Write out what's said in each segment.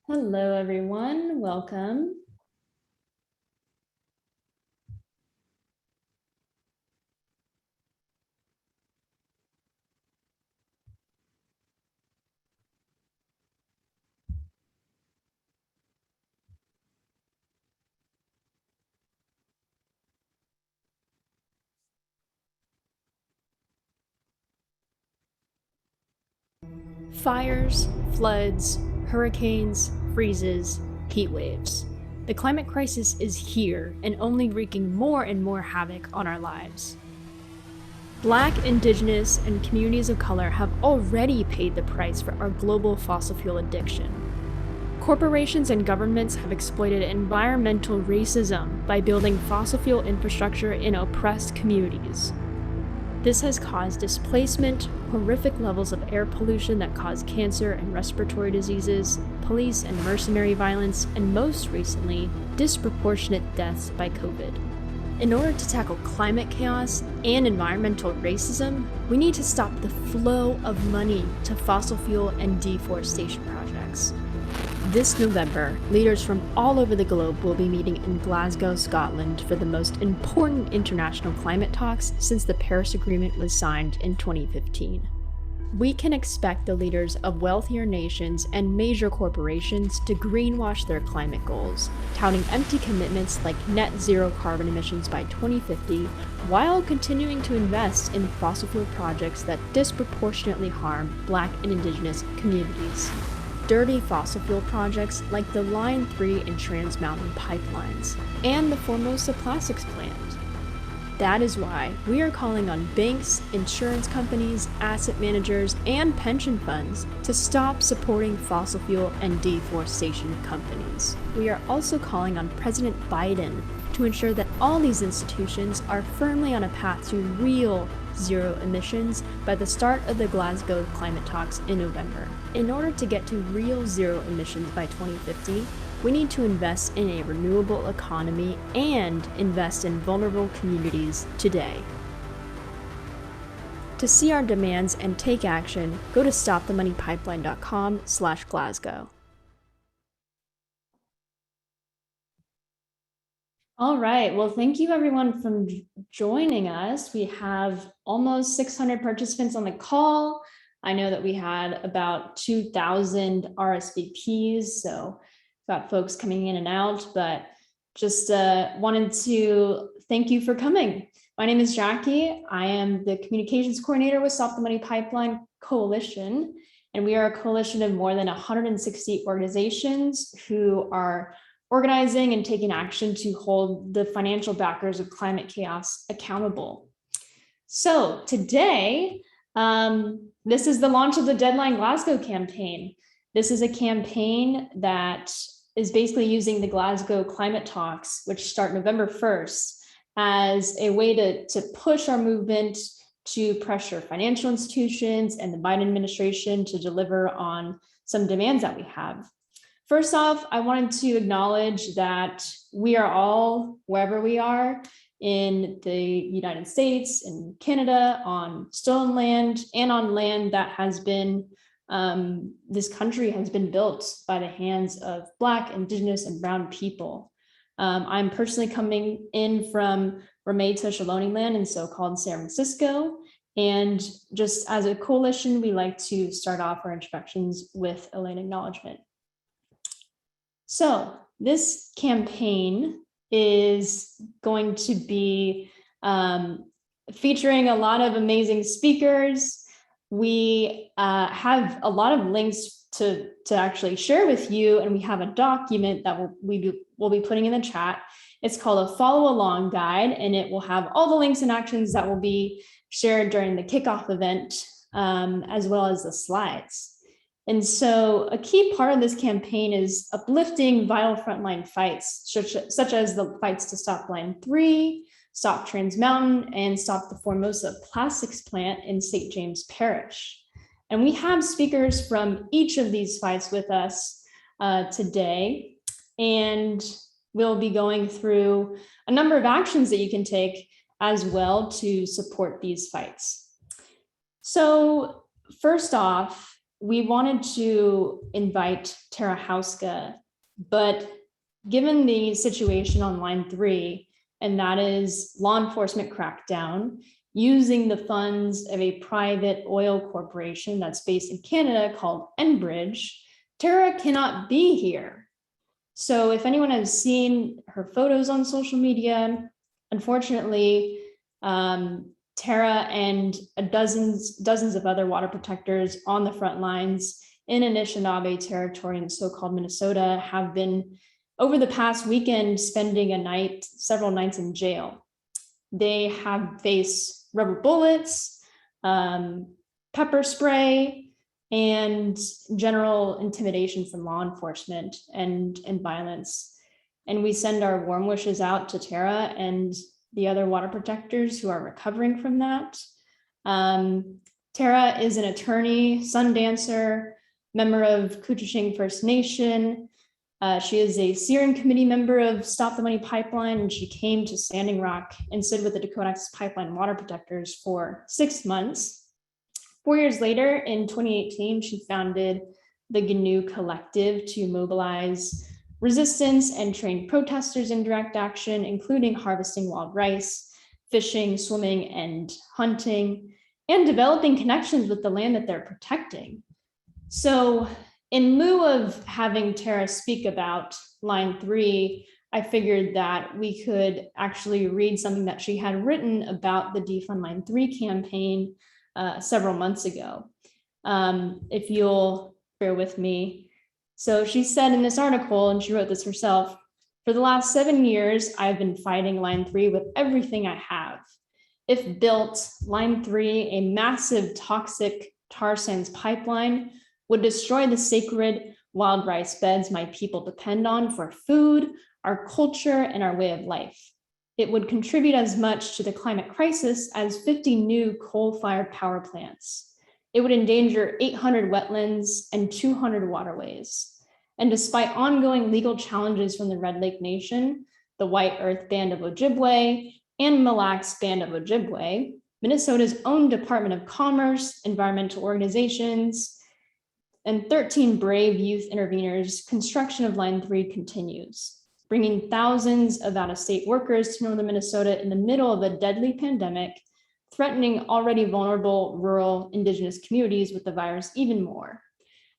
Hello, everyone. Welcome. Fires, floods, hurricanes, freezes, heat waves. The climate crisis is here and only wreaking more and more havoc on our lives. Black, Indigenous, and communities of color have already paid the price for our global fossil fuel addiction. Corporations and governments have exploited environmental racism by building fossil fuel infrastructure in oppressed communities. This has caused displacement, horrific levels of air pollution that cause cancer and respiratory diseases, police and mercenary violence, and most recently, disproportionate deaths by COVID. In order to tackle climate chaos and environmental racism, we need to stop the flow of money to fossil fuel and deforestation projects. This November, leaders from all over the globe will be meeting in Glasgow, Scotland for the most important international climate talks since the Paris Agreement was signed in 2015. We can expect the leaders of wealthier nations and major corporations to greenwash their climate goals, touting empty commitments like net zero carbon emissions by 2050, while continuing to invest in fossil fuel projects that disproportionately harm Black and Indigenous communities. Dirty fossil fuel projects like the Line 3 and Trans Mountain pipelines, and the Formosa plastics plant. That is why we are calling on banks, insurance companies, asset managers, and pension funds to stop supporting fossil fuel and deforestation companies. We are also calling on President Biden to ensure that all these institutions are firmly on a path to real zero emissions by the start of the Glasgow climate talks in November. In order to get to real zero emissions by 2050, we need to invest in a renewable economy and invest in vulnerable communities today. To see our demands and take action, go to stopthemoneypipeline.com/Glasgow. All right. Well, thank you everyone for joining us. We have almost 600 participants on the call. I know that we had about 2,000 RSVPs, so got folks coming in and out, but just wanted to thank you for coming. My name is Jackie. I am the communications coordinator with Stop the Money Pipeline Coalition, and we are a coalition of more than 160 organizations who are organizing and taking action to hold the financial backers of climate chaos accountable. So today, this is the launch of the Deadline Glasgow campaign. This is a campaign that is basically using the Glasgow climate talks, which start November 1st, as a way to push our movement to pressure financial institutions and the Biden administration to deliver on some demands that we have. First off, I wanted to acknowledge that we are all, wherever we are, in the United States and Canada, on stolen land and on land that has been, this country has been built by the hands of Black, Indigenous, and Brown people. I'm personally coming in from Rameta Ohlone land in so-called San Francisco. And just as a coalition, we like to start off our introductions with a land acknowledgement. So this campaign is going to be featuring a lot of amazing speakers. We have a lot of links to actually share with you, and we have a document that we'll be putting in the chat. It's called a follow along guide, and it will have all the links and actions that will be shared during the kickoff event, as well as the slides. And so a key part of this campaign is uplifting vital frontline fights, such as the fights to stop Line 3, stop Trans Mountain, and stop the Formosa plastics plant in St. James Parish. And we have speakers from each of these fights with us today, and we'll be going through a number of actions that you can take as well to support these fights. So first off, we wanted to invite Tara Hauska, but given the situation on line 3, and that is law enforcement crackdown, using the funds of a private oil corporation that's based in Canada called Enbridge, Tara cannot be here. So if anyone has seen her photos on social media, unfortunately, Tara and dozens of other water protectors on the front lines in Anishinaabe territory in so-called Minnesota have been, over the past weekend, spending several nights in jail. They have faced rubber bullets, pepper spray, and general intimidation from law enforcement and violence. And we send our warm wishes out to Tara and the other water protectors who are recovering from that. Tara is an attorney, sun dancer, member of Couchiching First Nation. She is a steering committee member of Stop the Money Pipeline, and she came to Standing Rock and stood with the Dakota Access Pipeline water protectors for 6 months. 4 years later, in 2018, she founded the GNU Collective to mobilize resistance and train protesters in direct action, including harvesting wild rice, fishing, swimming, and hunting, and developing connections with the land that they're protecting. So in lieu of having Tara speak about line 3, I figured that we could actually read something that she had written about the Defund Line 3 campaign several months ago. If you'll bear with me. So she said in this article, and she wrote this herself, "For the last 7 years, I've been fighting line 3 with everything I have. If built, line 3, a massive toxic tar sands pipeline, would destroy the sacred wild rice beds my people depend on for food, our culture, and our way of life. It would contribute as much to the climate crisis as 50 new coal-fired power plants. It would endanger 800 wetlands and 200 waterways. And despite ongoing legal challenges from the Red Lake Nation, the White Earth Band of Ojibwe, and Mille Lacs Band of Ojibwe, Minnesota's own Department of Commerce, environmental organizations, and 13 brave youth interveners, construction of Line 3 continues, bringing thousands of out-of-state workers to northern Minnesota in the middle of a deadly pandemic, threatening already vulnerable rural Indigenous communities with the virus even more.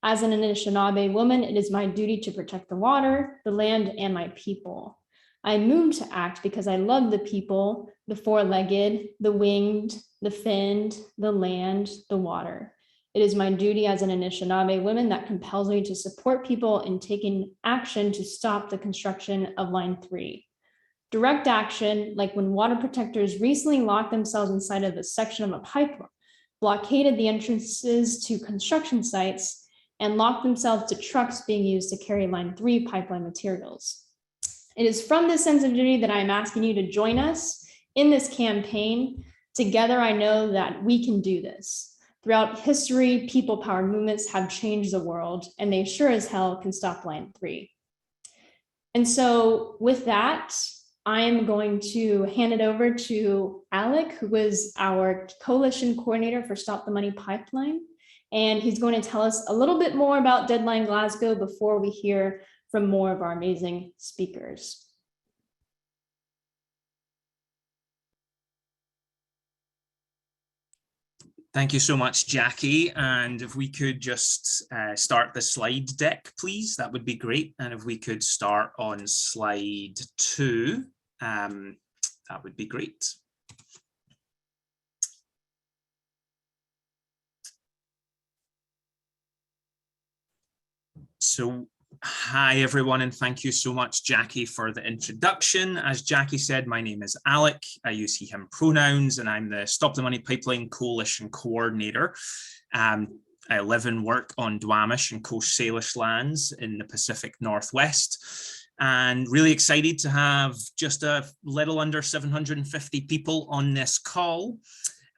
As an Anishinaabe woman, it is my duty to protect the water, the land, and my people. I moved to act because I love the people, the four-legged, the winged, the finned, the land, the water. It is my duty as an Anishinaabe woman that compels me to support people in taking action to stop the construction of Line 3. Direct action, like when water protectors recently locked themselves inside of a section of a pipeline, blockaded the entrances to construction sites, and locked themselves to trucks being used to carry Line 3 pipeline materials. It is from this sense of duty that I am asking you to join us in this campaign. Together, I know that we can do this. Throughout history, people-powered movements have changed the world, and they sure as hell can stop Line 3. And so with that, I am going to hand it over to Alec, who is our coalition coordinator for Stop the Money Pipeline. And he's going to tell us a little bit more about Deadline Glasgow before we hear from more of our amazing speakers. Thank you so much, Jackie. And if we could just start the slide deck, please, that would be great. And if we could start on slide 2, that would be great. So, hi everyone, and thank you so much, Jackie, for the introduction. As Jackie said, my name is Alec. I use he, him pronouns, and I'm the Stop the Money Pipeline Coalition Coordinator. I live and work on Duwamish and Coast Salish lands in the Pacific Northwest, and really excited to have just a little under 750 people on this call.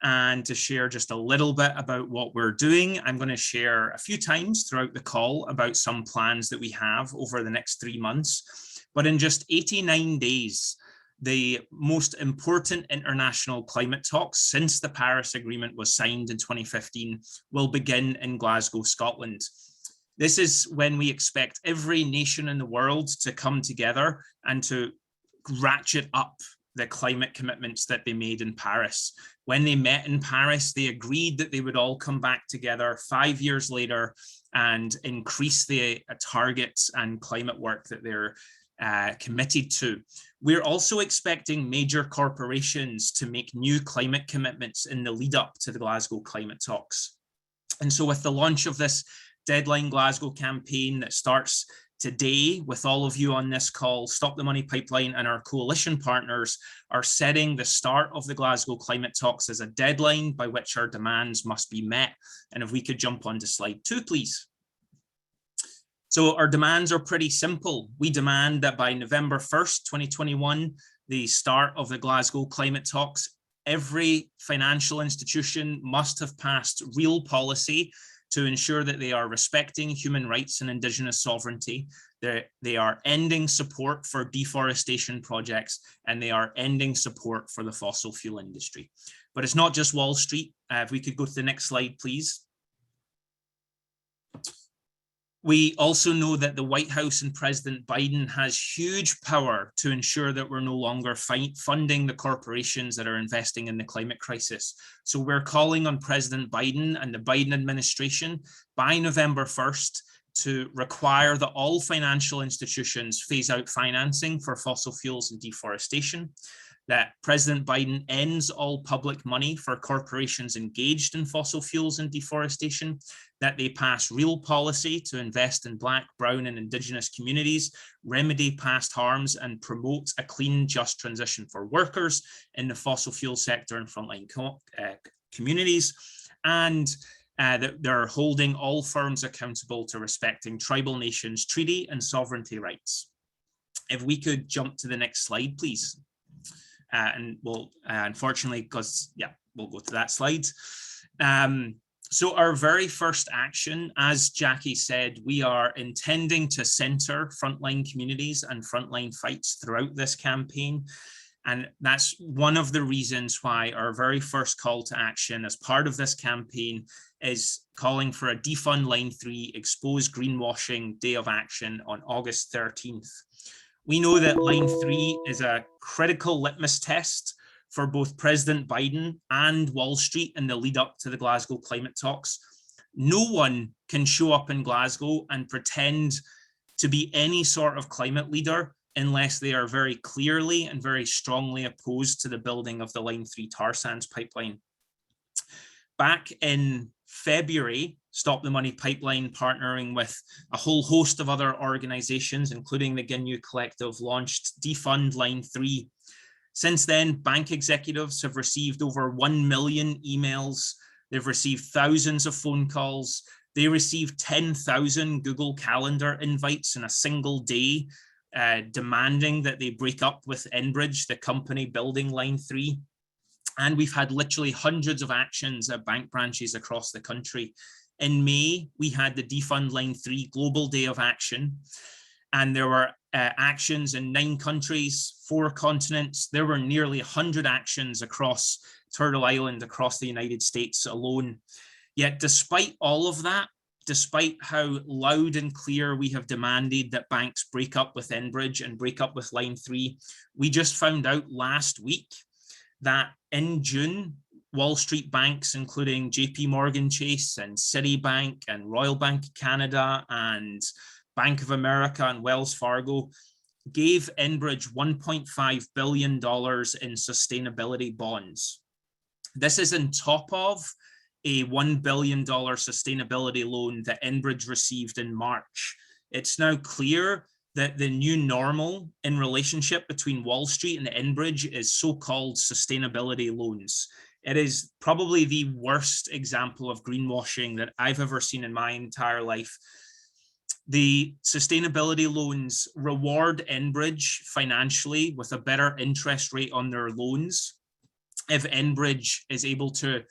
And to share just a little bit about what we're doing, I'm going to share a few times throughout the call about some plans that we have over the next 3 months. But in just 89 days, The most important international climate talks since the Paris Agreement was signed in 2015 will begin in Glasgow, Scotland. This is when we expect every nation in the world to come together and to ratchet up the climate commitments that they made in Paris. When they met in Paris, they agreed that they would all come back together 5 years later and increase the targets and climate work that they're committed to. We're also expecting major corporations to make new climate commitments in the lead up to the Glasgow climate talks. And so with the launch of this Deadline Glasgow campaign that starts today, with all of you on this call, Stop the Money Pipeline and our coalition partners are setting the start of the Glasgow climate talks as a deadline by which our demands must be met. And if we could jump on to slide 2, please. So our demands are pretty simple. We demand that by November 1st, 2021, the start of the Glasgow climate talks, every financial institution must have passed real policy to ensure that they are respecting human rights and Indigenous sovereignty. They are ending support for deforestation projects, and they are ending support for the fossil fuel industry. But it's not just Wall Street. If we could go to the next slide, please. We also know that the White House and President Biden has huge power to ensure that we're no longer funding the corporations that are investing in the climate crisis. So we're calling on President Biden and the Biden administration by November 1st to require that all financial institutions phase out financing for fossil fuels and deforestation, that President Biden ends all public money for corporations engaged in fossil fuels and deforestation, that they pass real policy to invest in Black, Brown, and Indigenous communities, remedy past harms, and promote a clean, just transition for workers in the fossil fuel sector and frontline communities, and that they're holding all firms accountable to respecting tribal nations' treaty and sovereignty rights. If we could jump to the next slide, please. And we'll, unfortunately, because, yeah, we'll go to that slide. So our very first action, as Jackie said, we are intending to center frontline communities and frontline fights throughout this campaign. And that's one of the reasons why our very first call to action as part of this campaign is calling for a Defund Line 3 Expose Greenwashing Day of Action on August 13th. We know that Line 3 is a critical litmus test for both President Biden and Wall Street in the lead up to the Glasgow climate talks. No one can show up in Glasgow and pretend to be any sort of climate leader unless they are very clearly and very strongly opposed to the building of the Line 3 tar sands pipeline. Back in February, Stop the Money Pipeline, partnering with a whole host of other organizations, including the Ginyu Collective, launched Defund Line 3. Since then, bank executives have received over 1 million emails. They've received thousands of phone calls. They received 10,000 Google Calendar invites in a single day, demanding that they break up with Enbridge, the company building Line 3. And we've had literally hundreds of actions at bank branches across the country. In May, we had the Defund Line 3 Global Day of Action, and there were actions in 9 countries, 4 continents. There were nearly 100 actions across Turtle Island, across the United States alone. Yet despite all of that, despite how loud and clear we have demanded that banks break up with Enbridge and break up with Line 3, we just found out last week that in June, Wall Street banks, including JP Morgan Chase and Citibank and Royal Bank of Canada and Bank of America and Wells Fargo, gave Enbridge $1.5 billion in sustainability bonds. This is on top of a $1 billion sustainability loan that Enbridge received in March. It's now clear that the new normal in relationship between Wall Street and Enbridge is so-called sustainability loans. It is probably the worst example of greenwashing that I've ever seen in my entire life. The sustainability loans reward Enbridge financially with a better interest rate on their loans if Enbridge is able to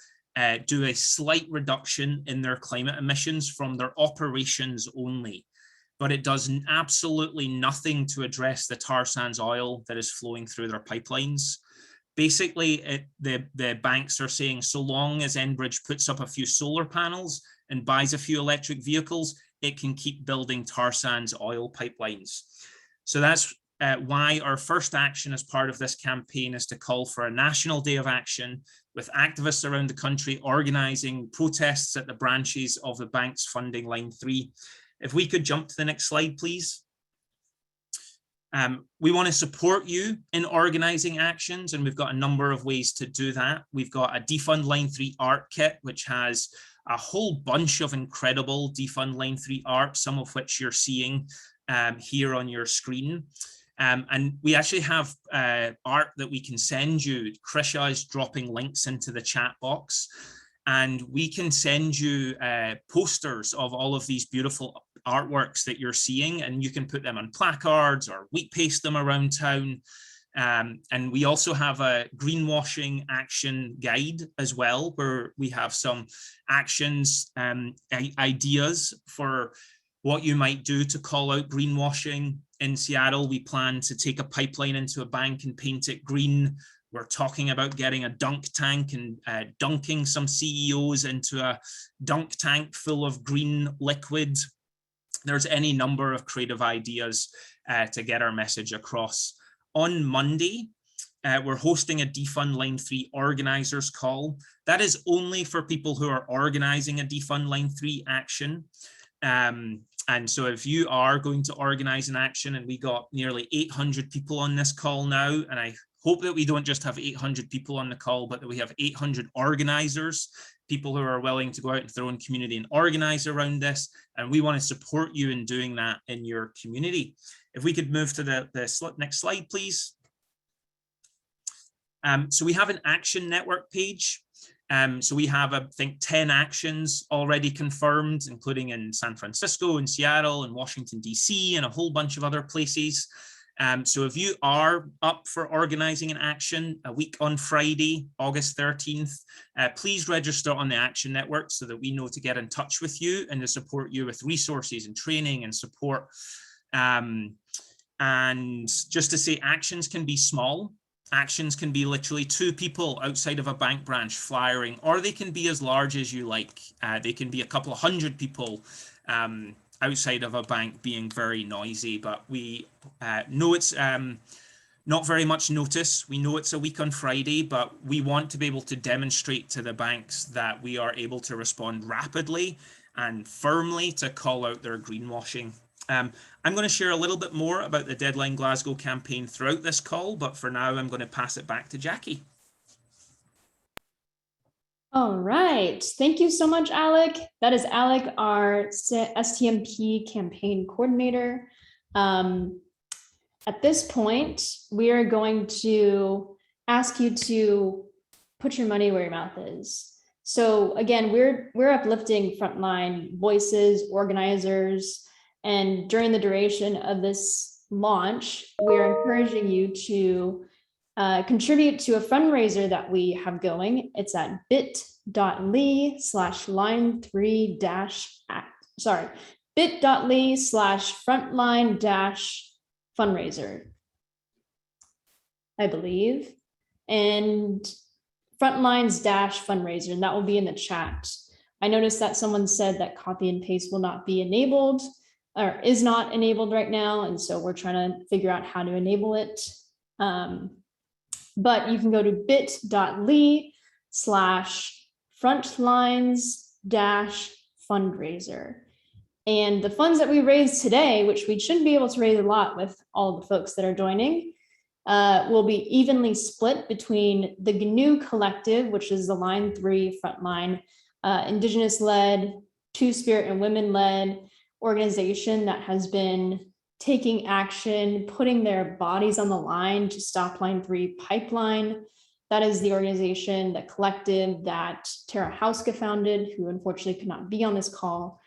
do a slight reduction in their climate emissions from their operations only. but it does absolutely nothing to address the tar sands oil that is flowing through their pipelines. Basically, the banks are saying so long as Enbridge puts up a few solar panels and buys a few electric vehicles, it can keep building tar sands oil pipelines. So that's why our first action as part of this campaign is to call for a national day of action with activists around the country organizing protests at the branches of the banks funding Line 3. If we could jump to the next slide, please. We want to support you in organizing actions, and we've got a number of ways to do that. We've got a Defund Line 3 art kit, which has a whole bunch of incredible Defund Line 3 art, some of which you're seeing here on your screen. And we actually have art that we can send you. Krisha is dropping links into the chat box, and we can send you posters of all of these beautiful artworks that you're seeing, and you can put them on placards or wheat paste them around town. And we also have a greenwashing action guide as well, where we have some actions, ideas for what you might do to call out greenwashing. In Seattle, we plan to take a pipeline into a bank and paint it green. We're talking about getting a dunk tank and dunking some CEOs into a dunk tank full of green liquid. There's any number of creative ideas to get our message across. On Monday, we're hosting a Defund Line 3 organizers call. That is only for people who are organizing a Defund Line 3 action. And so if you are going to organize an action, and we got nearly 800 people on this call now, and I hope that we don't just have 800 people on the call, but that we have 800 organizers, people who are willing to go out and their own community and organize around this. And we want to support you in doing that in your community. If we could move to the next slide, please. So we have an action network page. So we have, I think, 10 actions already confirmed, including in San Francisco and Seattle and Washington, DC, and a whole bunch of other places. So if you are up for organizing an action a week on Friday, August 13th, please register on the Action Network so that we know to get in touch with you and to support you with resources and training and support. And just to say, actions can be small. Actions can be literally 2 people outside of a bank branch flyering, or they can be as large as you like. They can be a couple of hundred people outside of a bank being very noisy, but we know it's not very much notice. We know it's a week on Friday, but we want to be able to demonstrate to the banks that we are able to respond rapidly and firmly to call out their greenwashing. I'm going to share a little bit more about the Deadline Glasgow campaign throughout this call, but for now, I'm going to pass it back to Jackie. All right. Thank you so much, Alec. That is Alec, our STMP campaign coordinator. At this point, we are going to ask you to put your money where your mouth is. So again, we're uplifting frontline voices, organizers, and during the duration of this launch, we're encouraging you to contribute to a fundraiser that we have going. It's at bit.ly/frontline-fundraiser, I believe, and frontlines-fundraiser, and that will be in the chat. I noticed that someone said that copy and paste will not be enabled, or is not enabled right now, and so we're trying to figure out how to enable it. But you can go to bit.ly/frontlines-fundraiser. And the funds that we raised today, which we should be able to raise a lot with all the folks that are joining, will be evenly split between the GNU Collective, which is the Line 3 frontline, Indigenous-led, Two-Spirit and women-led organization that has been taking action, putting their bodies on the line to stop Line 3 pipeline. That is the organization, the collective that Tara Hauska founded, who unfortunately could not be on this call.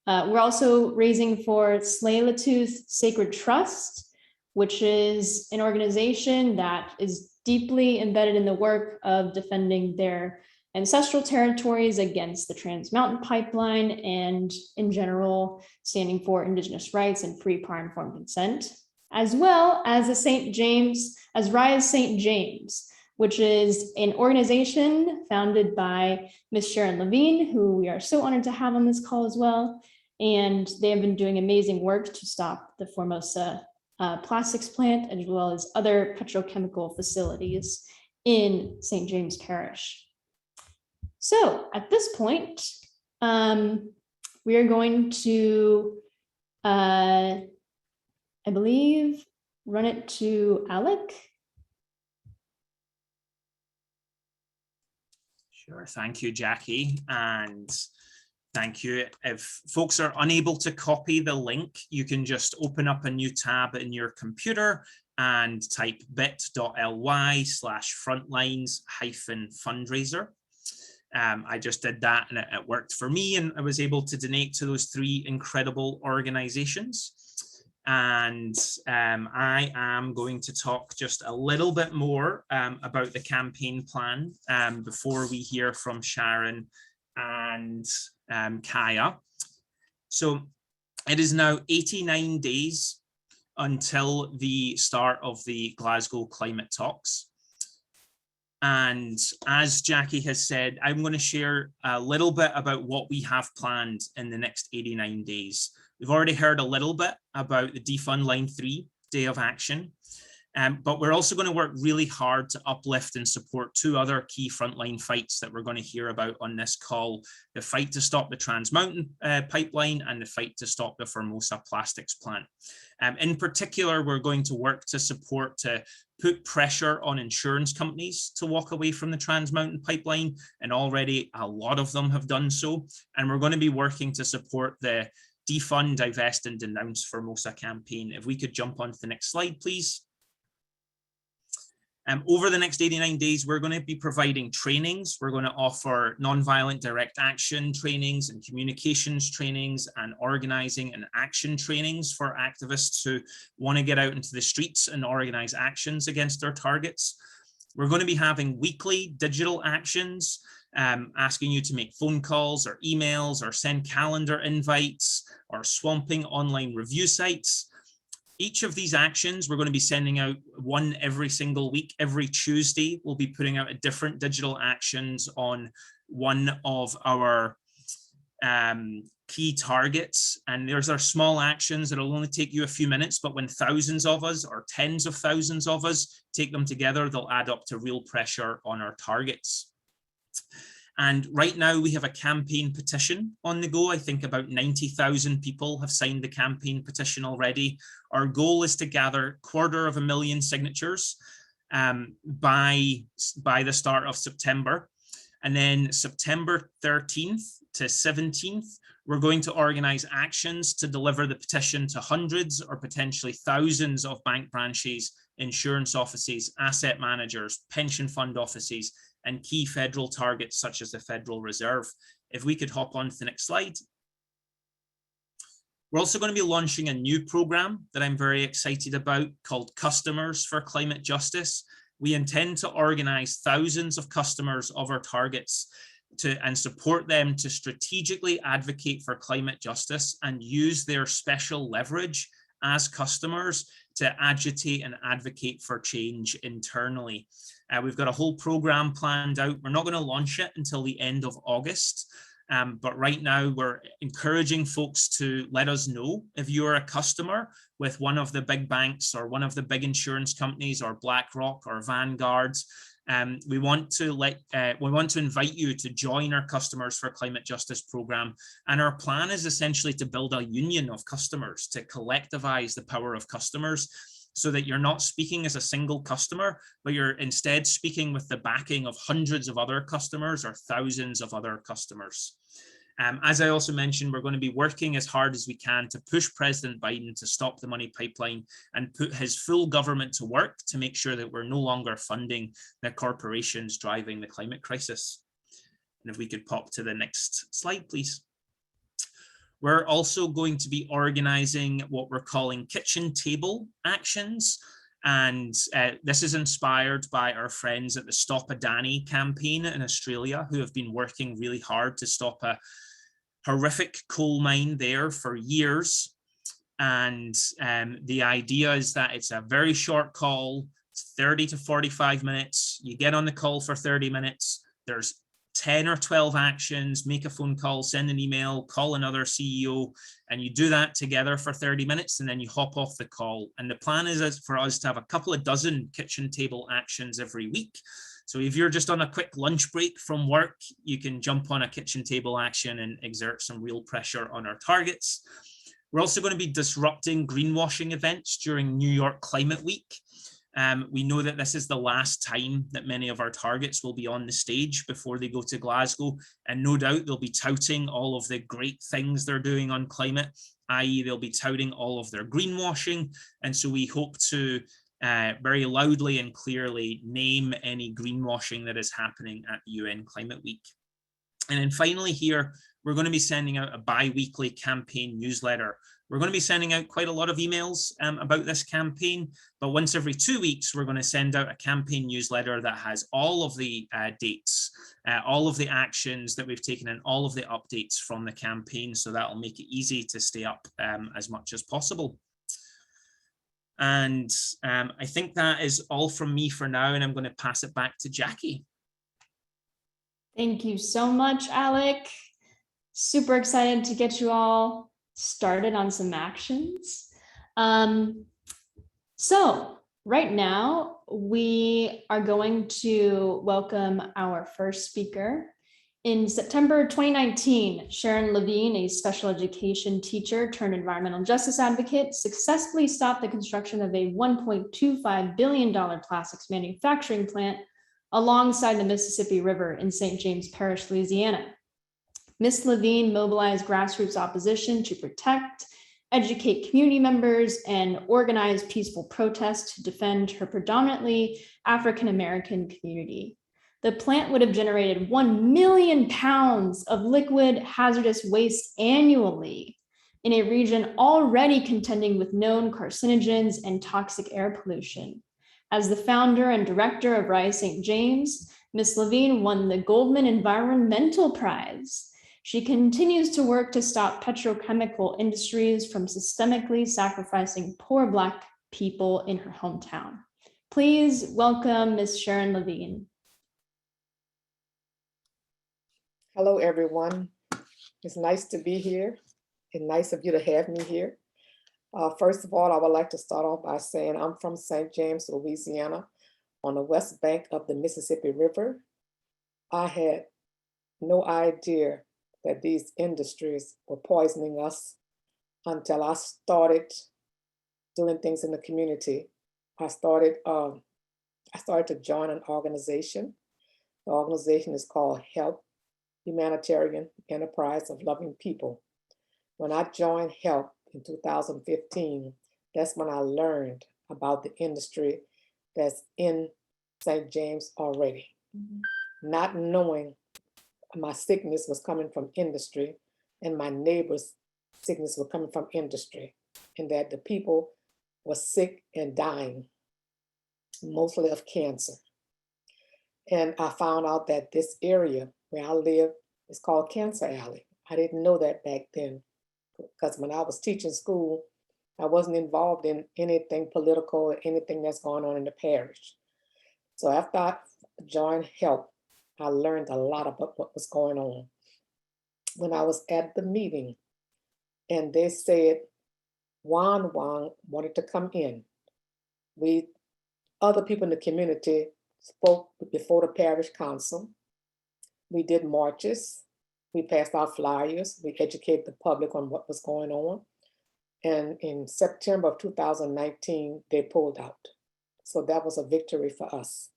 We're also raising for Tsleil-Waututh Sacred Trust, which is an organization that is deeply embedded in the work of defending their ancestral territories against the Trans Mountain Pipeline, and in general, standing for Indigenous rights and free, prior, informed consent, as well as Rise St. James, which is an organization founded by Ms. Sharon Levine, who we are so honored to have on this call as well. And they have been doing amazing work to stop the Formosa plastics plant, as well as other petrochemical facilities in St. James Parish. So at this point, we are going to, I believe, run it to Alec. Sure, thank you, Jackie, and thank you. If folks are unable to copy the link, you can just open up a new tab in your computer and type bit.ly/frontlines-fundraiser. I just did that and it worked for me, and I was able to donate to those 3 incredible organizations. And I am going to talk just a little bit more about the campaign plan before we hear from Sharon and Kayah. So it is now 89 days until the start of the Glasgow climate talks. And as Jackie has said, I'm going to share a little bit about what we have planned in the next 89 days. We've already heard a little bit about the Defund Line 3 Day of Action, but we're also going to work really hard to uplift and support 2 other key frontline fights that we're going to hear about on this call: the fight to stop the Trans Mountain Pipeline and the fight to stop the Formosa plastics plant. In particular, we're going to work to support to put pressure on insurance companies to walk away from the Trans Mountain Pipeline, and already a lot of them have done so. And we're going to be working to support the Defund, Divest and Denounce Formosa campaign. If we could jump on to the next slide, please. Over the next 89 days, we're going to be providing trainings. We're going to offer nonviolent direct action trainings and communications trainings and organizing and action trainings for activists who want to get out into the streets and organize actions against their targets. We're going to be having weekly digital actions, asking you to make phone calls or emails or send calendar invites or swamping online review sites. Each of these actions, we're going to be sending out one every single week. Every Tuesday, we'll be putting out a different digital actions on one of our key targets. And there's our small actions that'll only take you a few minutes, but when thousands of us or tens of thousands of us take them together, they'll add up to real pressure on our targets. And right now we have a campaign petition on the go. I think about 90,000 people have signed the campaign petition already. Our goal is to gather 250,000 signatures by the start of September. And then September 13th to 17th, we're going to organize actions to deliver the petition to hundreds or potentially thousands of bank branches, insurance offices, asset managers, pension fund offices, and key federal targets such as the Federal Reserve. If we could hop on to the next slide. We're also going to be launching a new program that I'm very excited about called Customers for Climate Justice. We intend to organize thousands of customers of our targets and support them to strategically advocate for climate justice and use their special leverage as customers to agitate and advocate for change internally. We've got a whole program planned out. We're not going to launch it until the end of August. But right now we're encouraging folks to let us know if you're a customer with one of the big banks or one of the big insurance companies or BlackRock or Vanguard. We want to invite you to join our Customers for Climate Justice program. And our plan is essentially to build a union of customers, to collectivize the power of customers, so that you're not speaking as a single customer, but you're instead speaking with the backing of hundreds of other customers or thousands of other customers. As I also mentioned, we're going to be working as hard as we can to push President Biden to stop the money pipeline and put his full government to work to make sure that we're no longer funding the corporations driving the climate crisis. And if we could pop to the next slide, please. We're also going to be organizing what we're calling kitchen table actions. And this is inspired by our friends at the Stop Adani campaign in Australia, who have been working really hard to stop a horrific coal mine there for years. And the idea is that it's a very short call, 30 to 45 minutes. You get on the call for 30 minutes. There's 10 or 12 actions, make a phone call, send an email, call another CEO, and you do that together for 30 minutes, and then you hop off the call. And the plan is for us to have a couple of dozen kitchen table actions every week. So if you're just on a quick lunch break from work, you can jump on a kitchen table action and exert some real pressure on our targets. We're also going to be disrupting greenwashing events during New York Climate Week. We know that this is the last time that many of our targets will be on the stage before they go to Glasgow, and no doubt they'll be touting all of the great things they're doing on climate, i.e. they'll be touting all of their greenwashing. And so we hope to very loudly and clearly name any greenwashing that is happening at UN Climate Week. And then finally here, we're going to be sending out a bi-weekly campaign newsletter. We're going to be sending out quite a lot of emails about this campaign, but once every 2 weeks, we're going to send out a campaign newsletter that has all of the dates, all of the actions that we've taken, and all of the updates from the campaign. So that'll make it easy to stay up as much as possible. And I think that is all from me for now, and I'm going to pass it back to Jackie. Thank you so much, Alec. Super excited to get you all started on some actions. So right now we are going to welcome our first speaker. In September 2019, Sharon Levine, a special education teacher turned environmental justice advocate, successfully stopped the construction of a $1.25 billion plastics manufacturing plant alongside the Mississippi River in St. James Parish, Louisiana. Ms. Levine mobilized grassroots opposition to protect, educate community members, and organize peaceful protests to defend her predominantly African-American community. The plant would have generated 1 million pounds of liquid hazardous waste annually in a region already contending with known carcinogens and toxic air pollution. As the founder and director of Rise St. James, Ms. Levine won the Goldman Environmental Prize. She continues to work to stop petrochemical industries from systemically sacrificing poor Black people in her hometown. Please welcome Ms. Sharon Levine. Hello, everyone. It's nice to be here and nice of you to have me here. First of all, I would like to start off by saying I'm from St. James, Louisiana, on the west bank of the Mississippi River. I had no idea that these industries were poisoning us until I started doing things in the community. I started to join an organization. The organization is called HELP, Humanitarian Enterprise of Loving People. When I joined HELP in 2015, that's when I learned about the industry that's in St. James already. Not knowing my sickness was coming from industry and my neighbor's sickness was coming from industry, and that the people were sick and dying, mostly of cancer. And I found out that this area where I live is called Cancer Alley. I didn't know that back then, because when I was teaching school, I wasn't involved in anything political or anything that's going on in the parish. So after I joined HELP, I learned a lot about what was going on. When I was at the meeting and they said Wang wanted to come in, other people in the community spoke before the parish council. We did marches, we passed out flyers, we educated the public on what was going on. And in September of 2019, they pulled out. So that was a victory for us.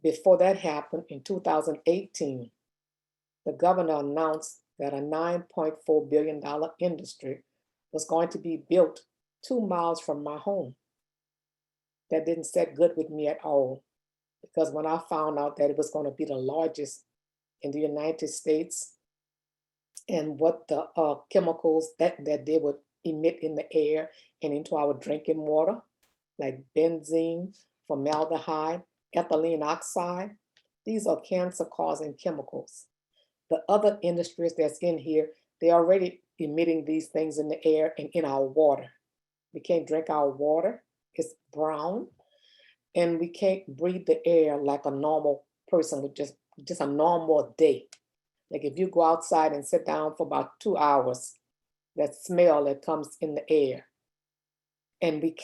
Before that happened, in 2018, the governor announced that a $9.4 billion industry was going to be built 2 miles from my home. That didn't sit good with me at all, because when I found out that it was going to be the largest in the United States, and what the chemicals that they would emit in the air and into our drinking water, like benzene, formaldehyde, ethylene oxide. These are cancer-causing chemicals. The other industries that's in here, they're already emitting these things in the air and in our water. We can't drink our water, it's brown, and we can't breathe the air like a normal person with just a normal day. Like if you go outside and sit down for about 2 hours, that smell that comes in the air. And the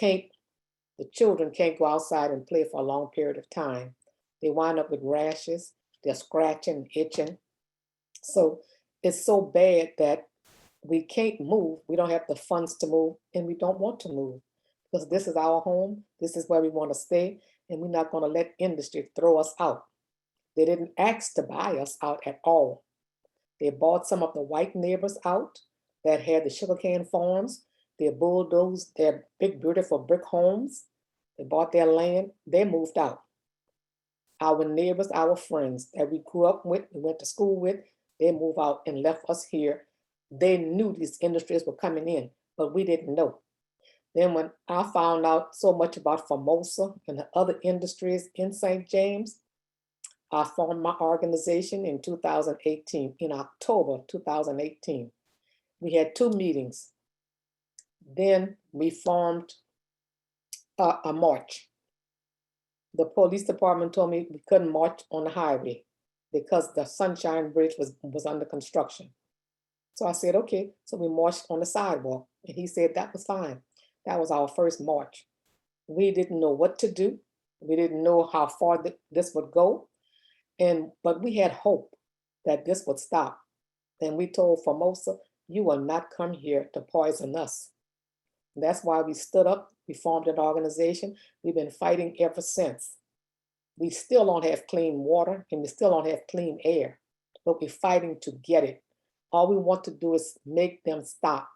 children can't go outside and play for a long period of time. They wind up with rashes, they're scratching, itching. So it's so bad that we can't move. We don't have the funds to move, and we don't want to move because this is our home. This is where we want to stay, and we're not going to let industry throw us out. They didn't ask to buy us out at all. They bought some of the white neighbors out that had the sugarcane farms. They bulldozed their big, beautiful brick homes. They bought their land. They moved out. Our neighbors, our friends that we grew up with, we went to school with, they moved out and left us here. They knew these industries were coming in, but we didn't know. Then when I found out so much about Formosa and the other industries in St. James, I formed my organization in 2018, in October 2018. We had 2 meetings. Then we formed a march. The police department told me we couldn't march on the highway because the Sunshine Bridge was under construction. So I said, okay. So we marched on the sidewalk. And he said that was fine. That was our first march. We didn't know what to do. We didn't know how far this would go. But we had hope that this would stop. And we told Formosa, you will not come here to poison us. And that's why we stood up, we formed an organization. We've been fighting ever since. We still don't have clean water and we still don't have clean air, but we're fighting to get it. All we want to do is make them stop.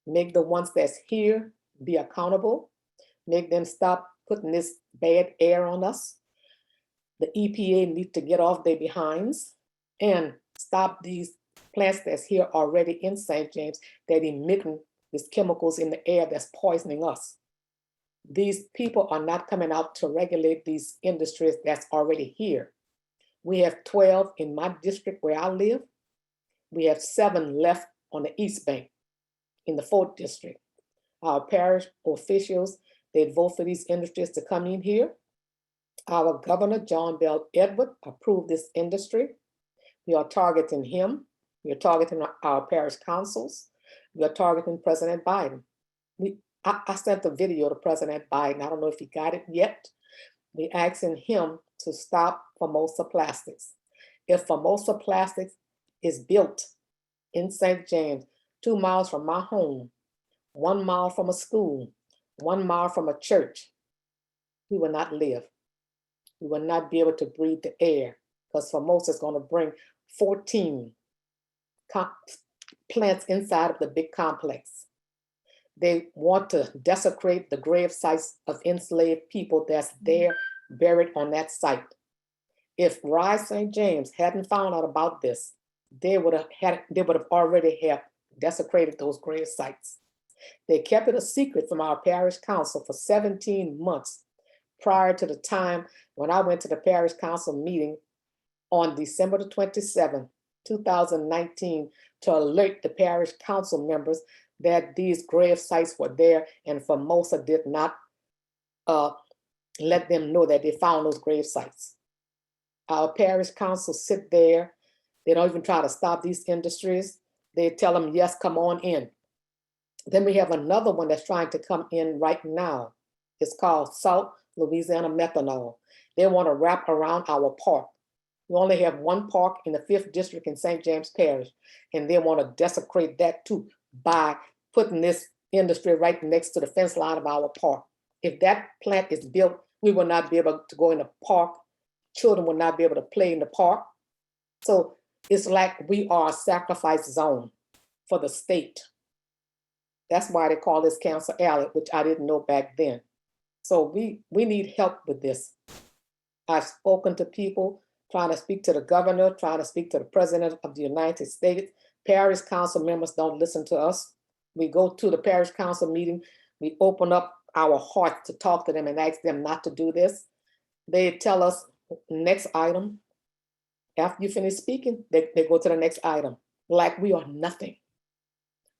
Make the ones that's here be accountable. Make them stop putting this bad air on us. The EPA need to get off their behinds and stop these plants that's here already in St. James that emitting these chemicals in the air that's poisoning us. These people are not coming out to regulate these industries that's already here. We have 12 in my district where I live. We have 7 left on the East Bank in the 4th district. Our parish officials, they vote for these industries to come in here. Our governor, John Bell Edward, approved this industry. We are targeting him. We are targeting our parish councils. We are targeting President Biden. I sent a video to President Biden. I don't know if he got it yet. We're asking him to stop Formosa Plastics. If Formosa Plastics is built in St. James, 2 miles from my home, 1 mile from a school, 1 mile from a church, we will not live. We will not be able to breathe the air because Formosa is going to bring 14 plants inside of the big complex. They want to desecrate the grave sites of enslaved people that's there buried on that site. If Rise St. James hadn't found out about this, they would have already have desecrated those grave sites. They kept it a secret from our parish council for 17 months prior to the time when I went to the parish council meeting on December the 27th, 2019, to alert the parish council members that these grave sites were there, and Formosa did not let them know that they found those grave sites. Our parish councils sit there. They don't even try to stop these industries. They tell them, yes, come on in. Then we have another one that's trying to come in right now. It's called South Louisiana Methanol. They want to wrap around our park. We only have 1 park in the 5th district in St. James Parish, and they want to desecrate that too by putting this industry right next to the fence line of our park. If that plant is built, we will not be able to go in the park. Children will not be able to play in the park. So it's like we are a sacrifice zone for the state. That's why they call this Cancer Alley, which I didn't know back then. So we need help with this. I've spoken to people, trying to speak to the governor, trying to speak to the president of the United States. Parish council members don't listen to us. We go to the parish council meeting, we open up our heart to talk to them and ask them not to do this. They tell us next item. After you finish speaking, they go to the next item, like we are nothing.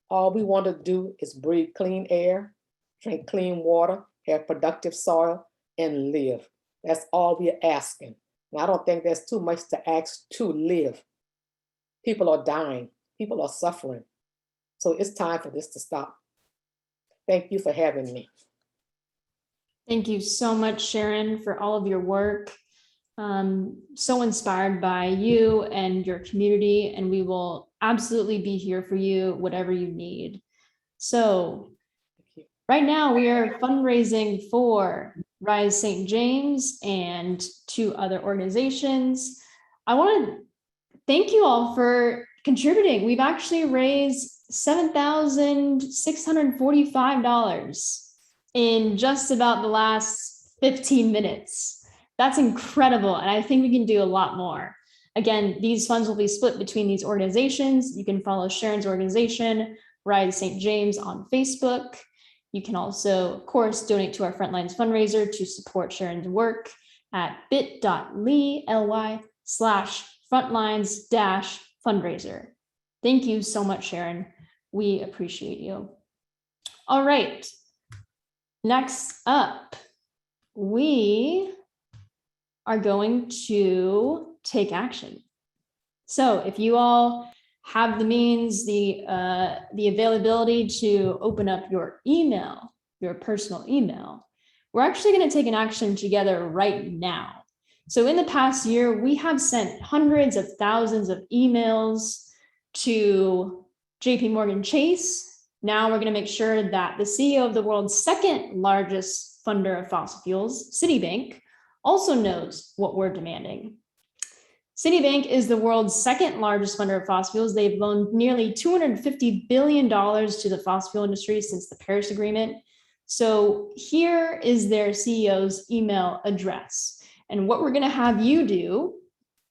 All we want to do is breathe clean air, drink clean water, have productive soil, and live. That's all we're asking. And I don't think there's too much to ask to live. People are dying. People are suffering. So it's time for this to stop. Thank you for having me. Thank you so much, Sharon, for all of your work. So inspired by you and your community, and we will absolutely be here for you, whatever you need. So right now we are fundraising for Rise St. James and 2 other organizations. I want to thank you all for contributing. We've actually raised $7,645 in just about the last 15 minutes. That's incredible. And I think we can do a lot more. Again, these funds will be split between these organizations. You can follow Sharon's organization, Rise St. James, on Facebook. You can also, of course, donate to our Frontlines fundraiser to support Sharon's work at bit.ly/frontlines-fundraiser. Thank you so much, Sharon. We appreciate you. All right. Next up, we are going to take action. So if you all have the means, the availability to open up your email, your personal email, we're actually going to take an action together right now. So in the past year, we have sent hundreds of thousands of emails to JP Morgan Chase. Now we're going to make sure that the CEO of the world's 2nd largest funder of fossil fuels, Citibank, also knows what we're demanding. Citibank is the world's 2nd largest funder of fossil fuels. They've loaned nearly $250 billion to the fossil fuel industry since the Paris Agreement. So here is their CEO's email address. And what we're going to have you do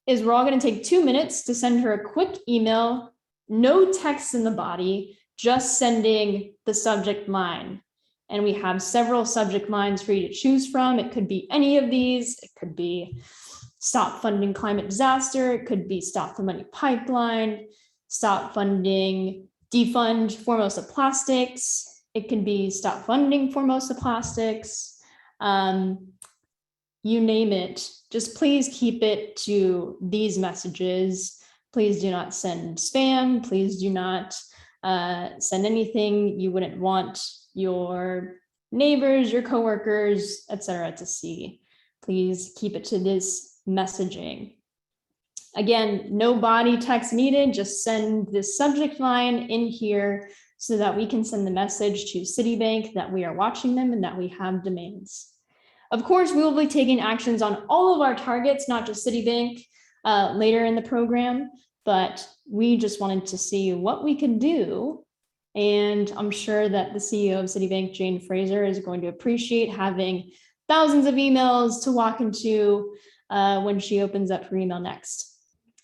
is we're all going to take 2 minutes to send her a quick email, no text in the body, just sending the subject line. And we have several subject lines for you to choose from. It could be any of these. It could be stop funding climate disaster. It could be stop the money pipeline, stop funding, defund Formosa Plastics. It could be stop funding Formosa Plastics. You name it. Just please keep it to these messages. Please do not send spam. Please do not send anything you wouldn't want your neighbors, your coworkers, etc. to see. Please keep it to this messaging. Again, no body text needed. Just send this subject line in here so that we can send the message to Citibank that we are watching them and that we have demands. Of course, we will be taking actions on all of our targets, not just Citibank, later in the program, but we just wanted to see what we could do. And I'm sure that the CEO of Citibank, Jane Fraser, is going to appreciate having thousands of emails to walk into when she opens up her email next.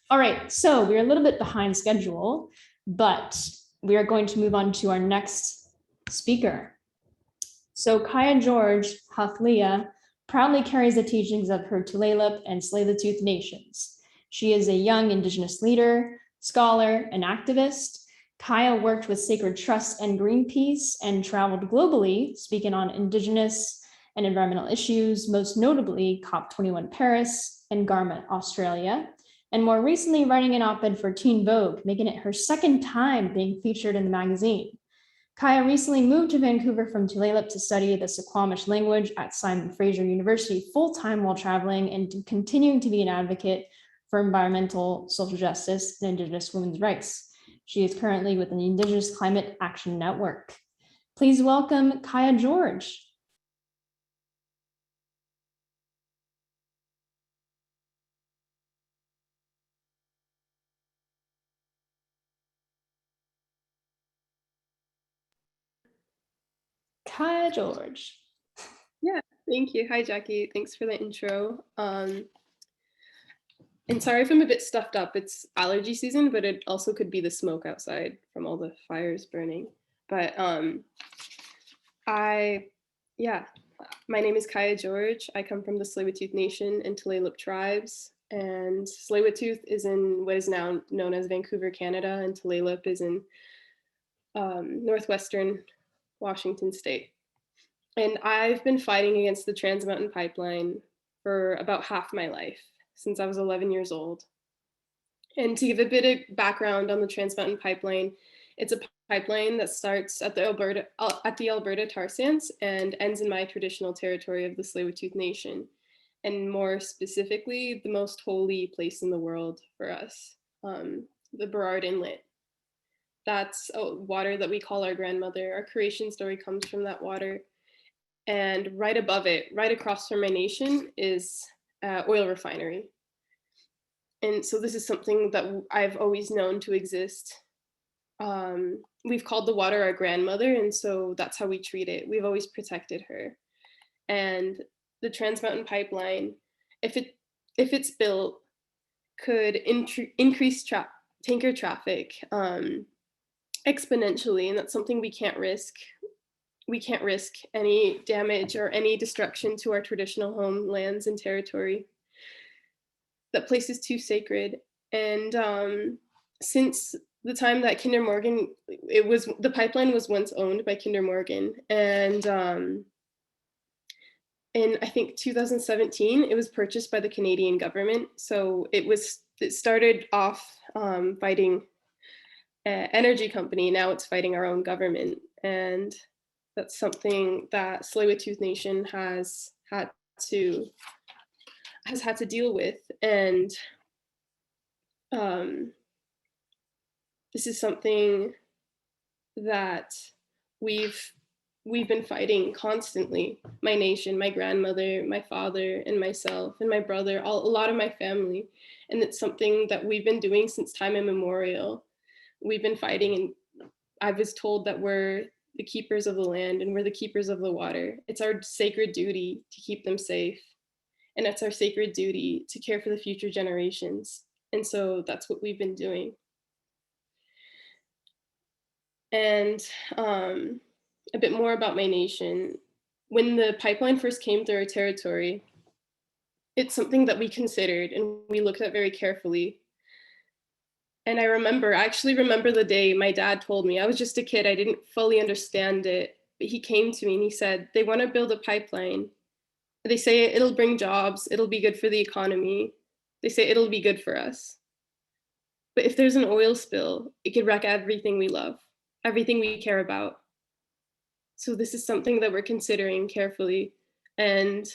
All right, so we're a little bit behind schedule, but we are going to move on to our next speaker. So Kayah George Hathliya proudly carries the teachings of her Tlaib and Tsleil-Waututh nations. She is a young Indigenous leader, scholar, and activist. Kayah worked with Sacred Trust and Greenpeace and traveled globally, speaking on Indigenous and environmental issues, most notably COP21 Paris and Garment, Australia, and more recently writing an op-ed for Teen Vogue, making it her 2nd time being featured in the magazine. Kayah recently moved to Vancouver from Tlaib to study the Suquamish language at Simon Fraser University full-time while traveling and continuing to be an advocate for environmental, social justice, and Indigenous women's rights. She is currently with the Indigenous Climate Action Network. Please welcome Kayah George. Kayah George. Yeah, thank you. Hi, Jackie. Thanks for the intro. And sorry if I'm a bit stuffed up. It's allergy season, but it also could be the smoke outside from all the fires burning. But I Yeah, my name is Kayah George. I come from the Tsleil-Waututh Nation and Tlaib tribes. And Tsleil-Waututh is in what is now known as Vancouver, Canada, and Tlaib is in northwestern Washington state. And I've been fighting against the Trans Mountain Pipeline for about half my life, since I was 11 years old. And to give a bit of background on the Trans Mountain Pipeline, it's a pipeline that starts at the Alberta tar sands and ends in my traditional territory of the Tsleil-Waututh Nation, and more specifically, the most holy place in the world for us, the Burrard Inlet. That's water that we call our grandmother. Our creation story comes from that water. And right above it, right across from my nation, is oil refinery. And so this is something that I've always known to exist. We've called the water our grandmother, and so that's how we treat it. We've always protected her. And the Trans Mountain Pipeline, if it's built, could increase tanker traffic exponentially, and that's something we can't risk. We can't risk any damage or any destruction to our traditional homelands and territory. That place is too sacred. And since the time that Kinder Morgan, the pipeline was once owned by Kinder Morgan, and in I think 2017, it was purchased by the Canadian government. So it started off fighting an energy company. Now it's fighting our own government, and that's something that Tsleil-Waututh Nation has had to deal with. And this is something that we've been fighting constantly. My nation, my grandmother, my father, and myself, and my brother, a lot of my family. And it's something that we've been doing since time immemorial. We've been fighting, and I was told that we're the keepers of the land and we're the keepers of the water. It's our sacred duty to keep them safe. And it's our sacred duty to care for the future generations. And so that's what we've been doing. And a bit more about my nation. When the pipeline first came through our territory, it's something that we considered and we looked at very carefully. And I actually remember the day my dad told me. I was just a kid, I didn't fully understand it, but he came to me and he said, they want to build a pipeline. They say it'll bring jobs, it'll be good for the economy. They say it'll be good for us. But if there's an oil spill, it could wreck everything we love, everything we care about. So this is something that we're considering carefully. And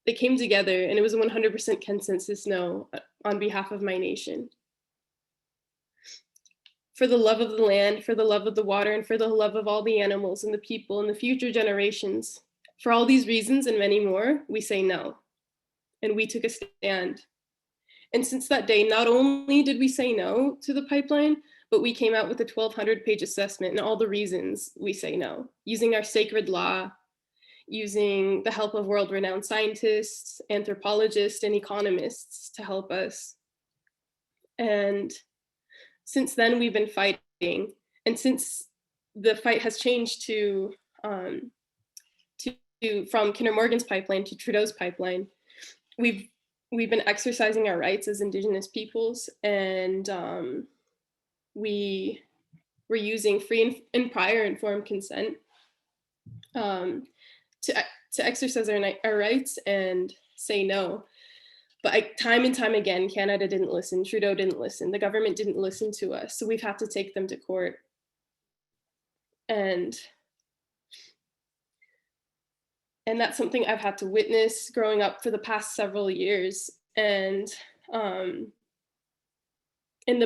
they came together, and it was a 100% consensus no on behalf of my nation. For the love of the land, for the love of the water, and for the love of all the animals and the people and the future generations, for all these reasons and many more, we say no. And we took a stand. And since that day, not only did we say no to the pipeline, but we came out with a 1,200-page assessment and all the reasons we say no, using our sacred law, using the help of world-renowned scientists, anthropologists, and economists to help us. And since then, we've been fighting. And since the fight has changed from Kinder Morgan's pipeline to Trudeau's pipeline, we've been exercising our rights as Indigenous peoples, and we were using free and prior informed consent to exercise our rights and say no. But time and time again, Canada didn't listen, Trudeau didn't listen, the government didn't listen to us, so we've had to take them to court. And that's something I've had to witness growing up for the past several years. And the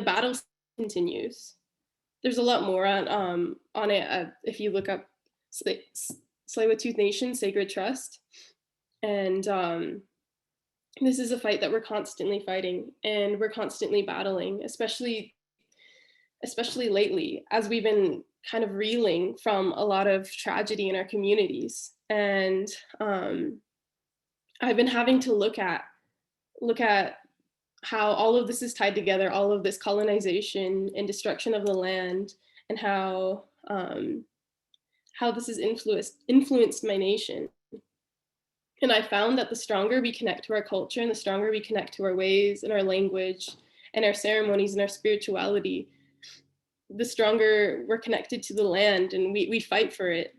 battle continues. There's a lot more on it if you look up Tsleil-Waututh Nation Sacred Trust. And this is a fight that we're constantly fighting and we're constantly battling, especially lately, as we've been kind of reeling from a lot of tragedy in our communities. And I've been having to look at how all of this is tied together, all of this colonization and destruction of the land, and how how this has influenced my nation. And I found that the stronger we connect to our culture and the stronger we connect to our ways and our language and our ceremonies and our spirituality, the stronger we're connected to the land, and we fight for it.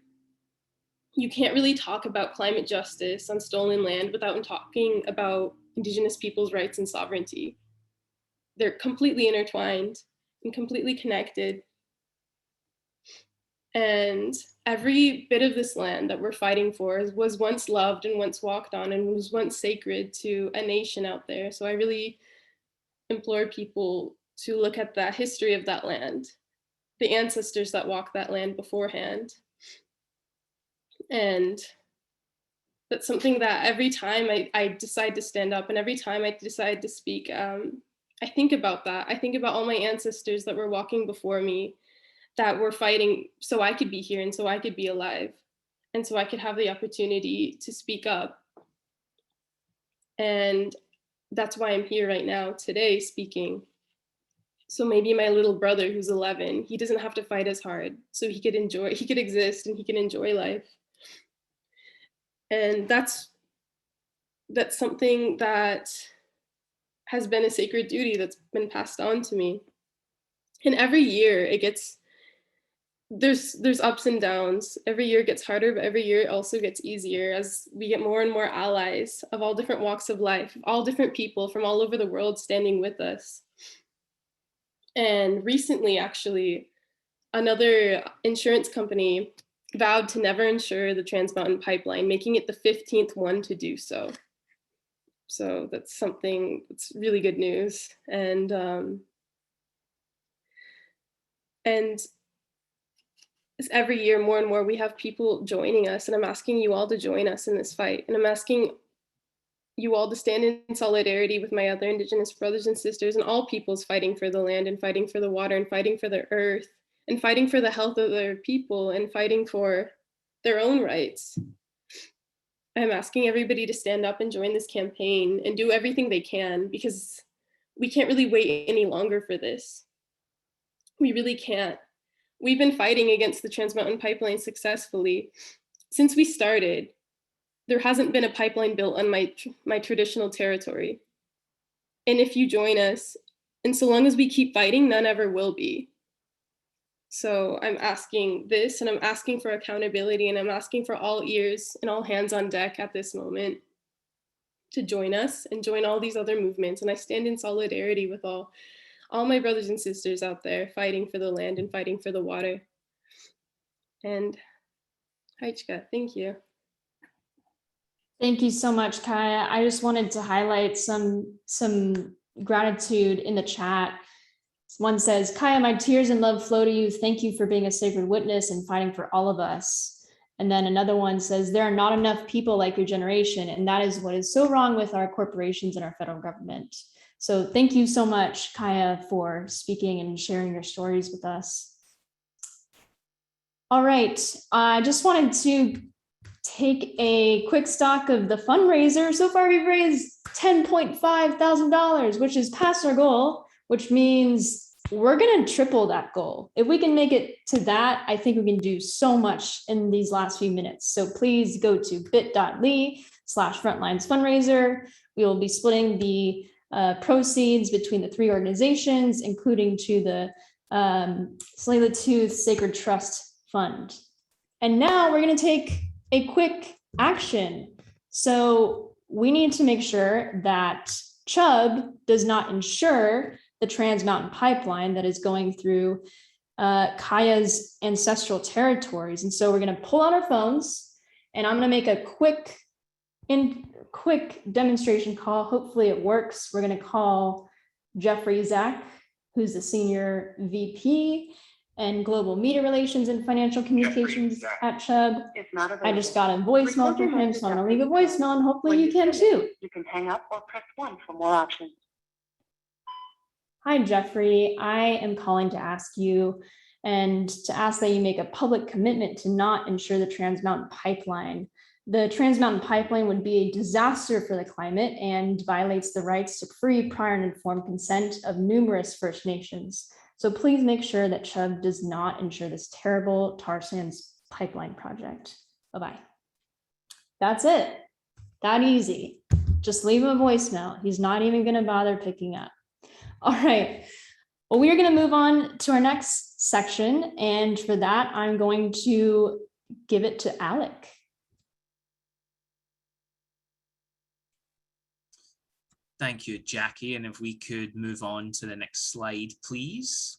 You can't really talk about climate justice on stolen land without talking about Indigenous people's rights and sovereignty. They're completely intertwined and completely connected. And every bit of this land that we're fighting for was once loved and once walked on and was once sacred to a nation out there. So I really implore people to look at the history of that land, the ancestors that walked that land beforehand. And that's something that every time I decide to stand up and every time I decide to speak, I think about that. I think about all my ancestors that were walking before me, that were fighting so I could be here and so I could be alive and so I could have the opportunity to speak up. And that's why I'm here right now today speaking. So maybe my little brother who's 11, he doesn't have to fight as hard, so he could exist and he can enjoy life. And that's something that has been a sacred duty that's been passed on to me. And every year there's ups and downs. Every year it gets harder, but every year it also gets easier as we get more and more allies of all different walks of life, all different people from all over the world standing with us. And recently, actually, another insurance company vowed to never insure the Trans Mountain Pipeline, making it the 15th one to do so. So that's something that's really good news. And every year, more and more, we have people joining us, and I'm asking you all to join us in this fight. And I'm asking you all to stand in solidarity with my other Indigenous brothers and sisters and all peoples fighting for the land and fighting for the water and fighting for the earth and fighting for the health of their people and fighting for their own rights. I'm asking everybody to stand up and join this campaign and do everything they can, because we can't really wait any longer for this. We really can't. We've been fighting against the Trans Mountain Pipeline successfully since we started. There hasn't been a pipeline built on my traditional territory. And if you join us, and so long as we keep fighting, none ever will be. So I'm asking this, and I'm asking for accountability, and I'm asking for all ears and all hands on deck at this moment to join us and join all these other movements. And I stand in solidarity with all my brothers and sisters out there fighting for the land and fighting for the water. And Haichka, thank you. Thank you so much, Kayah. I just wanted to highlight some gratitude in the chat. One says, Kayah, my tears and love flow to you. Thank you for being a sacred witness and fighting for all of us. And then another one says, there are not enough people like your generation, and that is what is so wrong with our corporations and our federal government. So thank you so much, Kayah, for speaking and sharing your stories with us. All right, I just wanted to take a quick stock of the fundraiser. So far, we've raised $10.5 thousand, which is past our goal, which means we're going to triple that goal. If we can make it to that, I think we can do so much in these last few minutes. So please go to bit.ly/frontlines fundraiser. We will be splitting the proceeds between the three organizations, including to the Tsleil-Waututh Sacred Trust Fund. And now we're going to take a quick action. So we need to make sure that Chubb does not insure the Trans Mountain Pipeline that is going through Kayah's ancestral territories. And so we're going to pull out our phones, and I'm going to make a quick demonstration call. Hopefully it works. We're going to call Jeffrey Zach, who's the Senior VP and Global Media Relations and Financial Communications at Chubb. I just got a voicemail from him, so I'm going to leave a voicemail, and hopefully you can too. You can hang up or press 1 for more options. Hi, Jeffrey. I am calling to ask you and to ask that you make a public commitment to not insure the Trans Mountain Pipeline. The Trans Mountain Pipeline would be a disaster for the climate and violates the rights to free, prior, and informed consent of numerous First Nations. So please make sure that Chubb does not insure this terrible tar sands pipeline project. Bye-bye. That's it. That easy. Just leave him a voicemail. He's not even going to bother picking up. All right. Well, we are going to move on to our next section. And for that, I'm going to give it to Alec. Thank you, Jackie. And if we could move on to the next slide, please.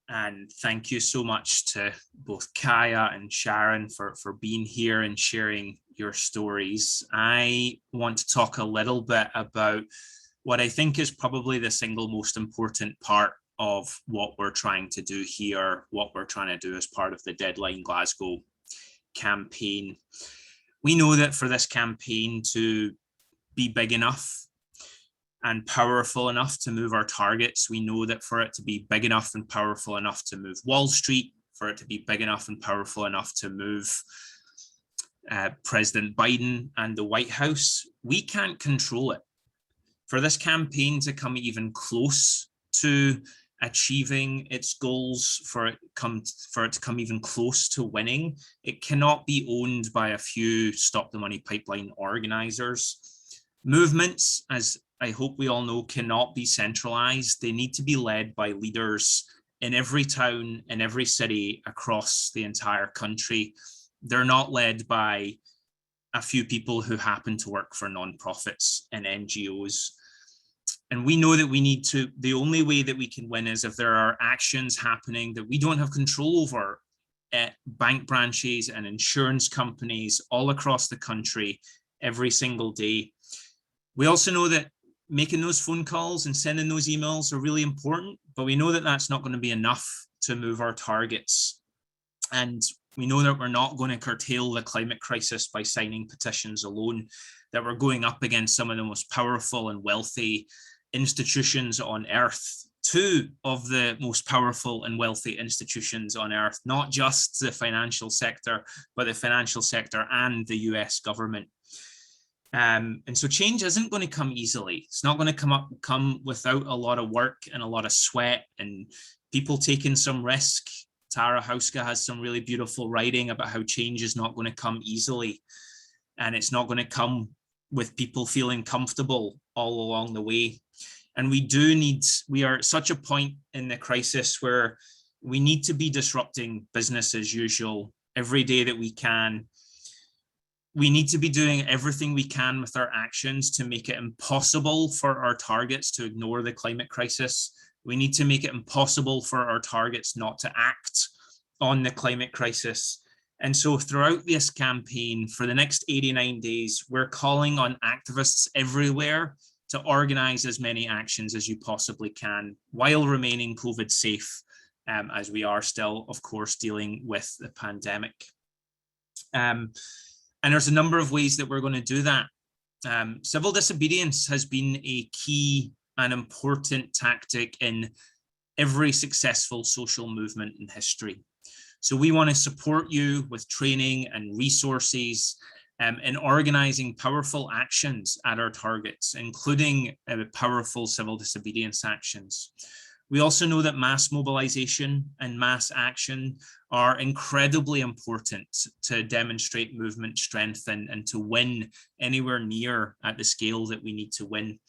And thank you so much to both Kayah and Sharon for being here and sharing your stories. I want to talk a little bit about what I think is probably the single most important part of what we're trying to do here, what we're trying to do as part of the Deadline Glasgow campaign. We know that for this campaign to be big enough and powerful enough to move our targets, we know that for it to be big enough and powerful enough to move Wall Street, for it to be big enough and powerful enough to move President Biden and the White House, we can't control it. For this campaign to come even close to achieving its goals, for it to come even close to winning, it cannot be owned by a few Stop the Money Pipeline organizers. Movements, as I hope we all know, cannot be centralized. They need to be led by leaders in every town, in every city across the entire country. They're not led by a few people who happen to work for nonprofits and NGOs. And we know that we need to, the only way that we can win is if there are actions happening that we don't have control over at bank branches and insurance companies all across the country every single day. We also know that making those phone calls and sending those emails are really important, but we know that that's not going to be enough to move our targets. And we know that we're not going to curtail the climate crisis by signing petitions alone, that we're going up against some of the most powerful and wealthy institutions on earth, two of the most powerful and wealthy institutions on earth, not just the financial sector, but the financial sector and the US government. And so change isn't going to come easily. It's not going to come without a lot of work and a lot of sweat and people taking some risk. Tara Houska has some really beautiful writing about how change is not going to come easily. And it's not going to come with people feeling comfortable all along the way. And we are at such a point in the crisis where we need to be disrupting business as usual every day that we can. We need to be doing everything we can with our actions to make it impossible for our targets to ignore the climate crisis. We need to make it impossible for our targets not to act on the climate crisis. And so throughout this campaign, for the next 89 days, we're calling on activists everywhere to organize as many actions as you possibly can while remaining COVID safe, as we are still, of course, dealing with the pandemic. And there's a number of ways that we're going to do that. Civil disobedience has been a key and important tactic in every successful social movement in history. So we want to support you with training and resources in organizing powerful actions at our targets, including powerful civil disobedience actions. We also know that mass mobilization and mass action are incredibly important to demonstrate movement strength and to win anywhere near at the scale that we need to win.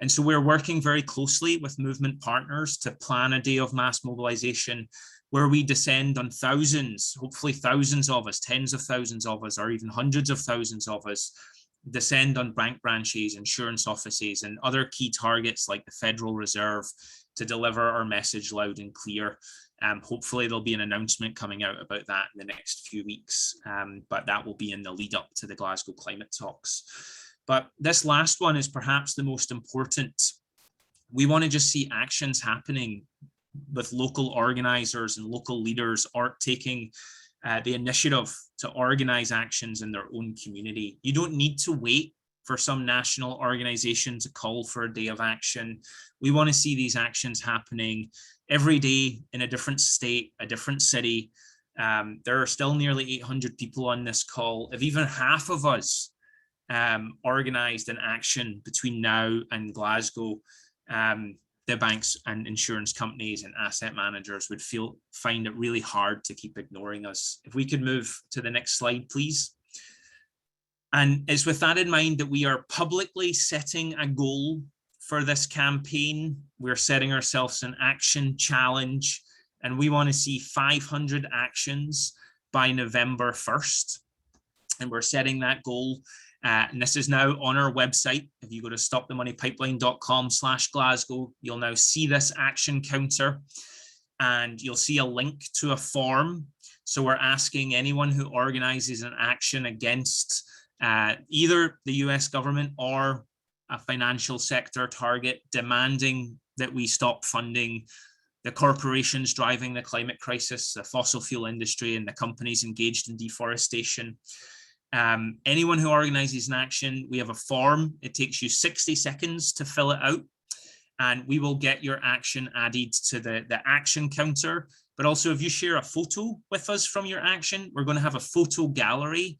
And so we're working very closely with movement partners to plan a day of mass mobilization where we descend on thousands, hopefully thousands of us, tens of thousands of us, or even hundreds of thousands of us, descend on bank branches, insurance offices, and other key targets like the Federal Reserve to deliver our message loud and clear. Hopefully there'll be an announcement coming out about that in the next few weeks, but that will be in the lead up to the Glasgow climate talks. But this last one is perhaps the most important. We want to just see actions happening with local organizers and local leaders taking the initiative to organize actions in their own community. You don't need to wait for some national organization to call for a day of action. We want to see these actions happening every day in a different state, a different city. There are still nearly 800 people on this call. If even half of us organized an action between now and Glasgow, the banks and insurance companies and asset managers would find it really hard to keep ignoring us. If we could move to the next slide, please. And it's with that in mind that we are publicly setting a goal for this campaign. We're setting ourselves an action challenge, and we want to see 500 actions by November 1st. And we're setting that goal. And this is now on our website. If you go to stopthemoneypipeline.com/Glasgow, you'll now see this action counter, and you'll see a link to a form. So we're asking anyone who organizes an action against either the US government or a financial sector target, demanding that we stop funding the corporations driving the climate crisis, the fossil fuel industry, and the companies engaged in deforestation. Anyone who organizes an action, we have a form. It takes you 60 seconds to fill it out, and we will get your action added to the action counter. But also, if you share a photo with us from your action, we're going to have a photo gallery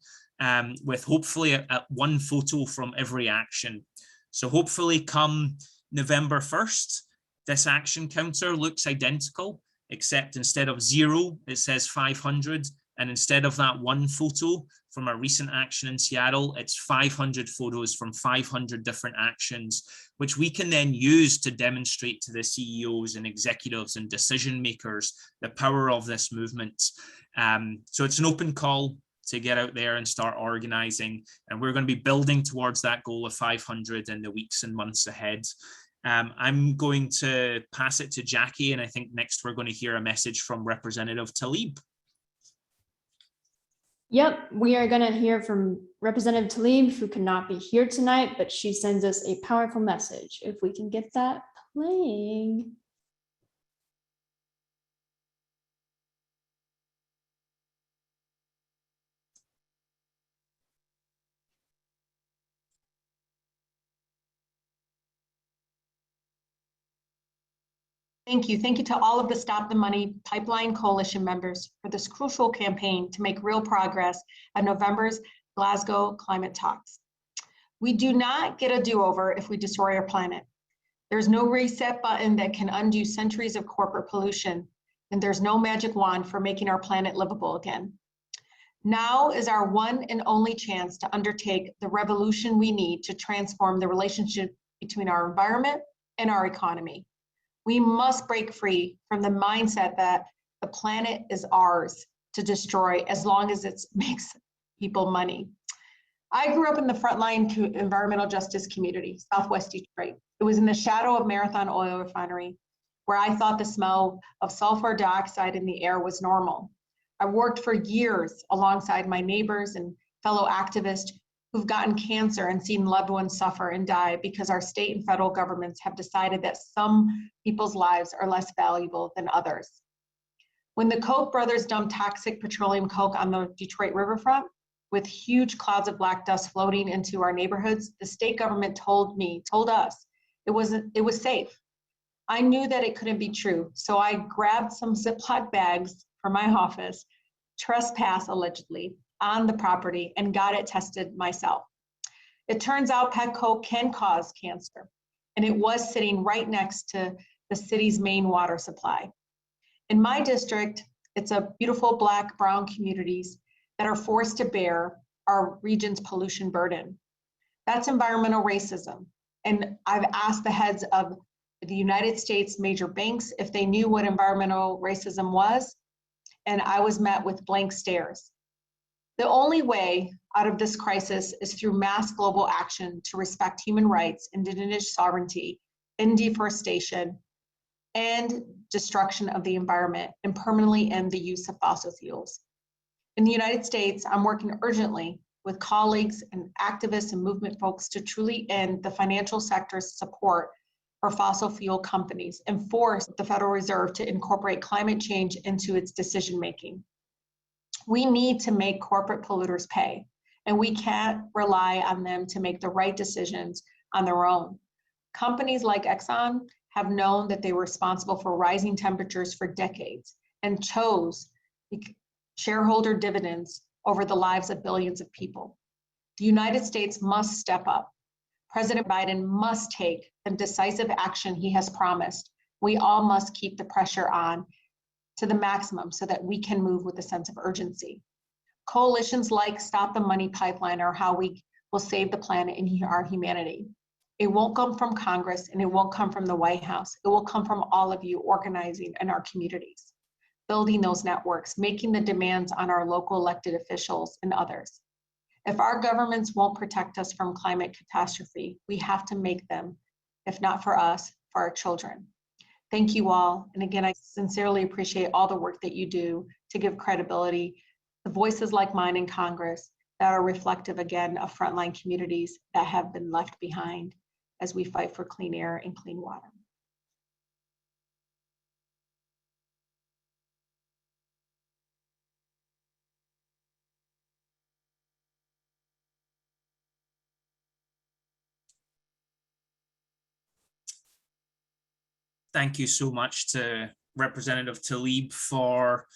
with hopefully one photo from every action. So hopefully come November 1st, this action counter looks identical, except instead of 0, it says 500. And instead of that one photo from a recent action in Seattle, it's 500 photos from 500 different actions, which we can then use to demonstrate to the CEOs and executives and decision makers the power of this movement. So it's an open call to get out there and start organizing. And we're going to be building towards that goal of 500 in the weeks and months ahead. I'm going to pass it to Jackie, and I think next we're going to hear a message from Representative Tlaib. Yep, we are going to hear from Representative Tlaib, who cannot be here tonight, but she sends us a powerful message. If we can get that playing. Thank you. Thank you to all of the Stop the Money Pipeline Coalition members for this crucial campaign to make real progress at November's Glasgow climate talks. We do not get a do-over if we destroy our planet. There's no reset button that can undo centuries of corporate pollution, and there's no magic wand for making our planet livable again. Now is our one and only chance to undertake the revolution we need to transform the relationship between our environment and our economy. We must break free from the mindset that the planet is ours to destroy as long as it makes people money. I grew up in the frontline environmental justice community, Southwest Detroit. It was in the shadow of Marathon Oil Refinery, where I thought the smell of sulfur dioxide in the air was normal. I worked for years alongside my neighbors and fellow activists who've gotten cancer and seen loved ones suffer and die because our state and federal governments have decided that some people's lives are less valuable than others. When the Koch brothers dumped toxic petroleum coke on the Detroit riverfront, with huge clouds of black dust floating into our neighborhoods, the state government told us it was safe. I knew that it couldn't be true, so I grabbed some Ziploc bags from my office, trespass allegedly, on the property and got it tested myself. It turns out pet coke can cause cancer, and it was sitting right next to the city's main water supply. In my district, it's a beautiful Black-brown communities that are forced to bear our region's pollution burden. That's environmental racism. And I've asked the heads of the United States major banks if they knew what environmental racism was, and I was met with blank stares. The only way out of this crisis is through mass global action to respect human rights, indigenous sovereignty, end deforestation, and destruction of the environment, and permanently end the use of fossil fuels. In the United States, I'm working urgently with colleagues and activists and movement folks to truly end the financial sector's support for fossil fuel companies and force the Federal Reserve to incorporate climate change into its decision-making. We need to make corporate polluters pay, and we can't rely on them to make the right decisions on their own. Companies like Exxon have known that they were responsible for rising temperatures for decades and chose shareholder dividends over the lives of billions of people. The United States must step up. President Biden must take the decisive action he has promised. We all must keep the pressure on to the maximum so that we can move with a sense of urgency. Coalitions like Stop the Money Pipeline are how we will save the planet and our humanity. It won't come from Congress and it won't come from the White House. It will come from all of you organizing in our communities, building those networks, making the demands on our local elected officials and others. If our governments won't protect us from climate catastrophe, we have to make them, if not for us, for our children. Thank you all. And again, I sincerely appreciate all the work that you do to give credibility to voices like mine in Congress that are reflective, again, of frontline communities that have been left behind as we fight for clean air and clean water. Thank you so much to Representative Tlaib for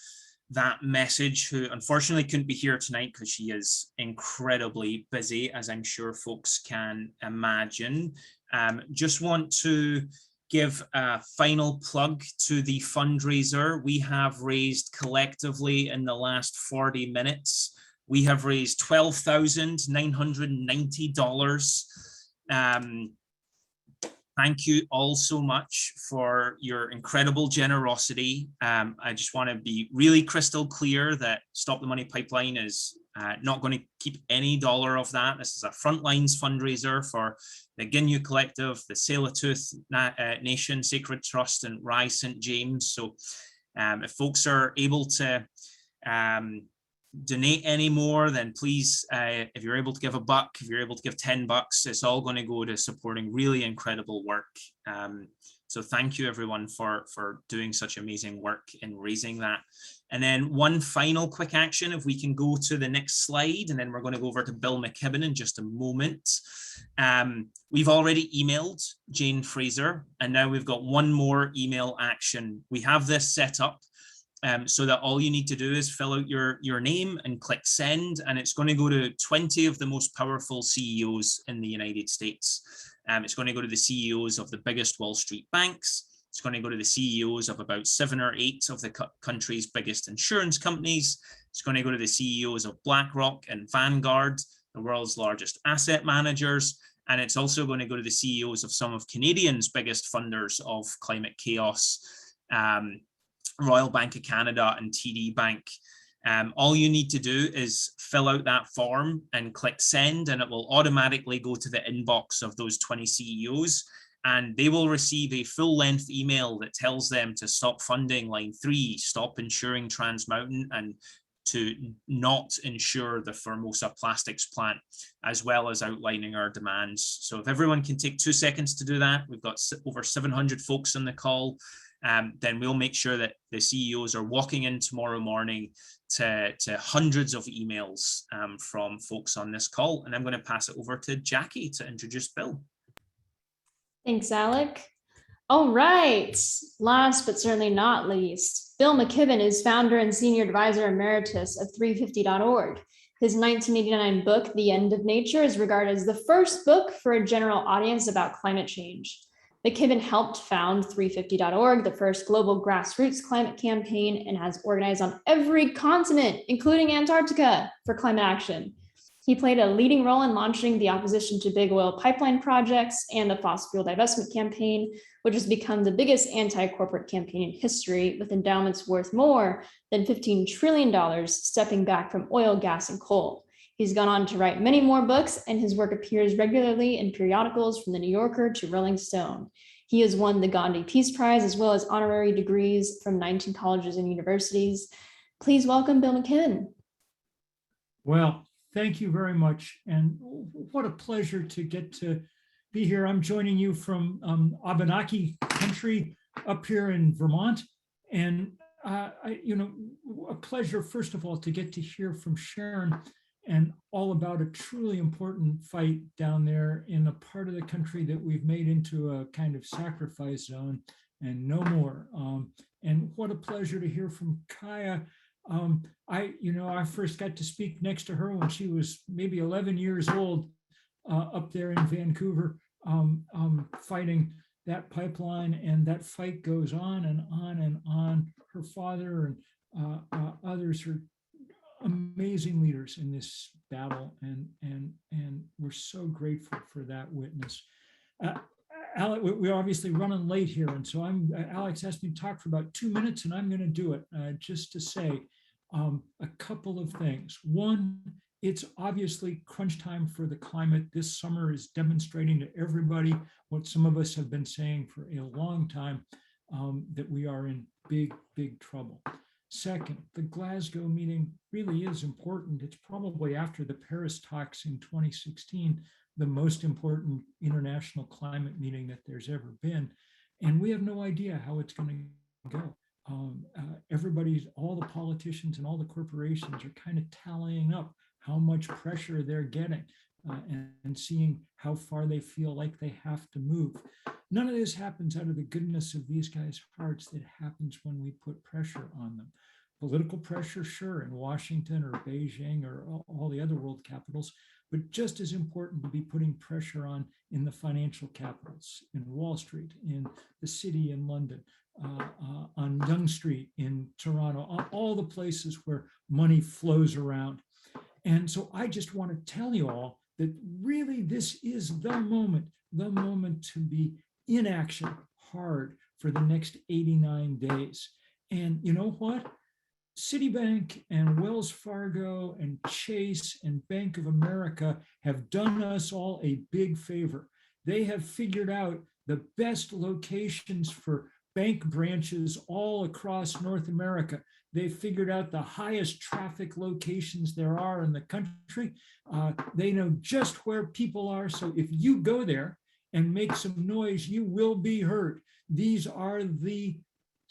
that message, who unfortunately couldn't be here tonight because she is incredibly busy, as I'm sure folks can imagine. Just want to give a final plug to the fundraiser. We have raised collectively in the last 40 minutes, we have raised $12,990. Thank you all so much for your incredible generosity. I just want to be really crystal clear that Stop the Money Pipeline is not going to keep any dollar of that. This is a Frontlines fundraiser for the Ginyu Collective, the Tsleil-Waututh Nation Sacred Trust, and Rise St. James. So if folks are able to donate any more, then please, if you're able to give $1, if you're able to give $10, it's all going to go to supporting really incredible work. So thank you everyone for doing such amazing work in raising that. And then one final quick action, if we can go to the next slide, and then we're going to go over to Bill McKibben in just a moment. We've already emailed Jane Fraser, and now we've got one more email action. We have this set up so that all you need to do is fill out your name and click send, and it's going to go to 20 of the most powerful CEOs in the United States. It's going to go to the CEOs of the biggest Wall Street banks. It's going to go to the CEOs of about 7 or 8 of the country's biggest insurance companies. It's going to go to the CEOs of BlackRock and Vanguard, the world's largest asset managers. And it's also going to go to the CEOs of some of Canadians' biggest funders of climate chaos, Royal Bank of Canada and TD Bank. All you need to do is fill out that form and click send, and it will automatically go to the inbox of those 20 CEOs, and they will receive a full-length email that tells them to stop funding Line 3, stop insuring Trans Mountain, and to not insure the Formosa plastics plant, as well as outlining our demands. So if everyone can take 2 seconds to do that, we've got over 700 folks on the call. Then we'll make sure that the CEOs are walking in tomorrow morning to hundreds of emails from folks on this call. And I'm going to pass it over to Jackie to introduce Bill. Thanks, Alec. All right, last but certainly not least, Bill McKibben is founder and senior advisor emeritus of 350.org. His 1989 book, The End of Nature, is regarded as the first book for a general audience about climate change. McKibben helped found 350.org, the first global grassroots climate campaign, and has organized on every continent, including Antarctica, for climate action. He played a leading role in launching the opposition to big oil pipeline projects and the fossil fuel divestment campaign, which has become the biggest anti-corporate campaign in history, with endowments worth more than $15 trillion stepping back from oil, gas, and coal. He's gone on to write many more books, and his work appears regularly in periodicals from The New Yorker to Rolling Stone. He has won the Gandhi Peace Prize, as well as honorary degrees from 19 colleges and universities. Please welcome Bill McKibben. Well, thank you very much. And what a pleasure to get to be here. I'm joining you from Abenaki country up here in Vermont. And, a pleasure, first of all, to get to hear from Sharon and all about a truly important fight down there in a part of the country that we've made into a kind of sacrifice zone and no more. And what a pleasure to hear from Kayah. I first got to speak next to her when she was maybe 11 years old, up there in Vancouver, fighting that pipeline, and that fight goes on and on and on. Her father and others are amazing leaders in this battle, and we're so grateful for that witness. Alex, we're obviously running late here, and so Alex asked me to talk for about 2 minutes, and I'm going to do it just to say a couple of things. One, it's obviously crunch time for the climate. This summer is demonstrating to everybody what some of us have been saying for a long time, that we are in big, big trouble. Second, the Glasgow meeting really is important. It's probably, after the Paris talks in 2016, the most important international climate meeting that there's ever been. And we have no idea how it's going to go. All the politicians and all the corporations are kind of tallying up how much pressure they're getting and seeing how far they feel like they have to move. None of this happens out of the goodness of these guys' hearts. It happens when we put pressure on them. Political pressure, sure, in Washington or Beijing or all the other world capitals, but just as important to be putting pressure on in the financial capitals, in Wall Street, in the city in London, on Yonge Street in Toronto, all the places where money flows around. And so I just want to tell you all that really this is the moment to be in action hard for the next 89 days. And you know what? Citibank and Wells Fargo and Chase and Bank of America have done us all a big favor. They have figured out the best locations for bank branches all across North America. They figured out the highest traffic locations there are in the country. They know just where people are. So if you go there and make some noise, you will be heard. These are the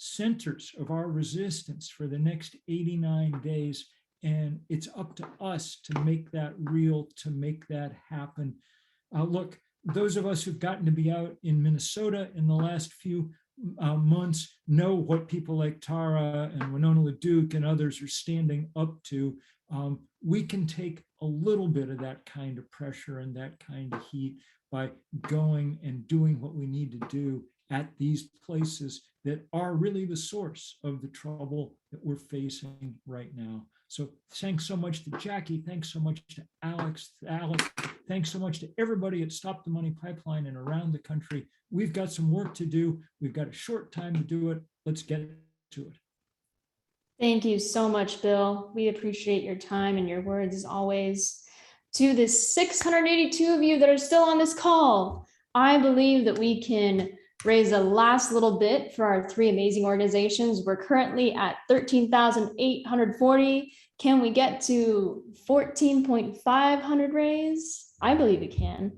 centers of our resistance for the next 89 days. And it's up to us to make that real, to make that happen. Look, those of us who've gotten to be out in Minnesota in the last few months know what people like Tara and Winona LaDuke and others are standing up to. We can take a little bit of that kind of pressure and that kind of heat by going and doing what we need to do at these places that are really the source of the trouble that we're facing right now. So thanks so much to Jackie. Thanks so much to Alex. Thanks so much to everybody at Stop the Money Pipeline and around the country. We've got some work to do. We've got a short time to do it. Let's get to it. Thank you so much, Bill. We appreciate your time and your words as always. To the 682 of you that are still on this call, I believe that we can raise a last little bit for our three amazing organizations. We're currently at 13,840. Can we get to 14,500 raise? I believe we can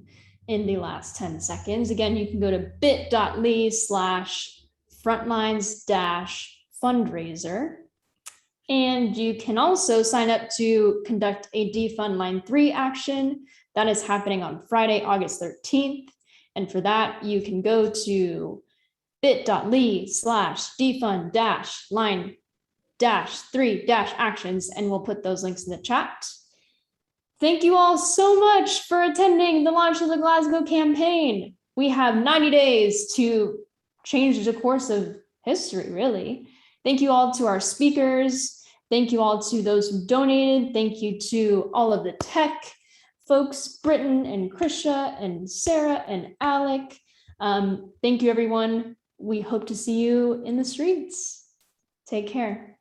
in the last 10 seconds. Again, you can go to bit.ly/frontlines-fundraiser. And you can also sign up to conduct a Defund Line 3 action that is happening on Friday, August 13th. And for that, you can go to bit.ly/defund-line-3-actions, and we'll put those links in the chat. Thank you all so much for attending the launch of the Glasgow campaign. We have 90 days to change the course of history, really. Thank you all to our speakers. Thank you all to those who donated. Thank you to all of the tech folks, Britton and Krisha and Sarah and Alec. Thank you, everyone. We hope to see you in the streets. Take care.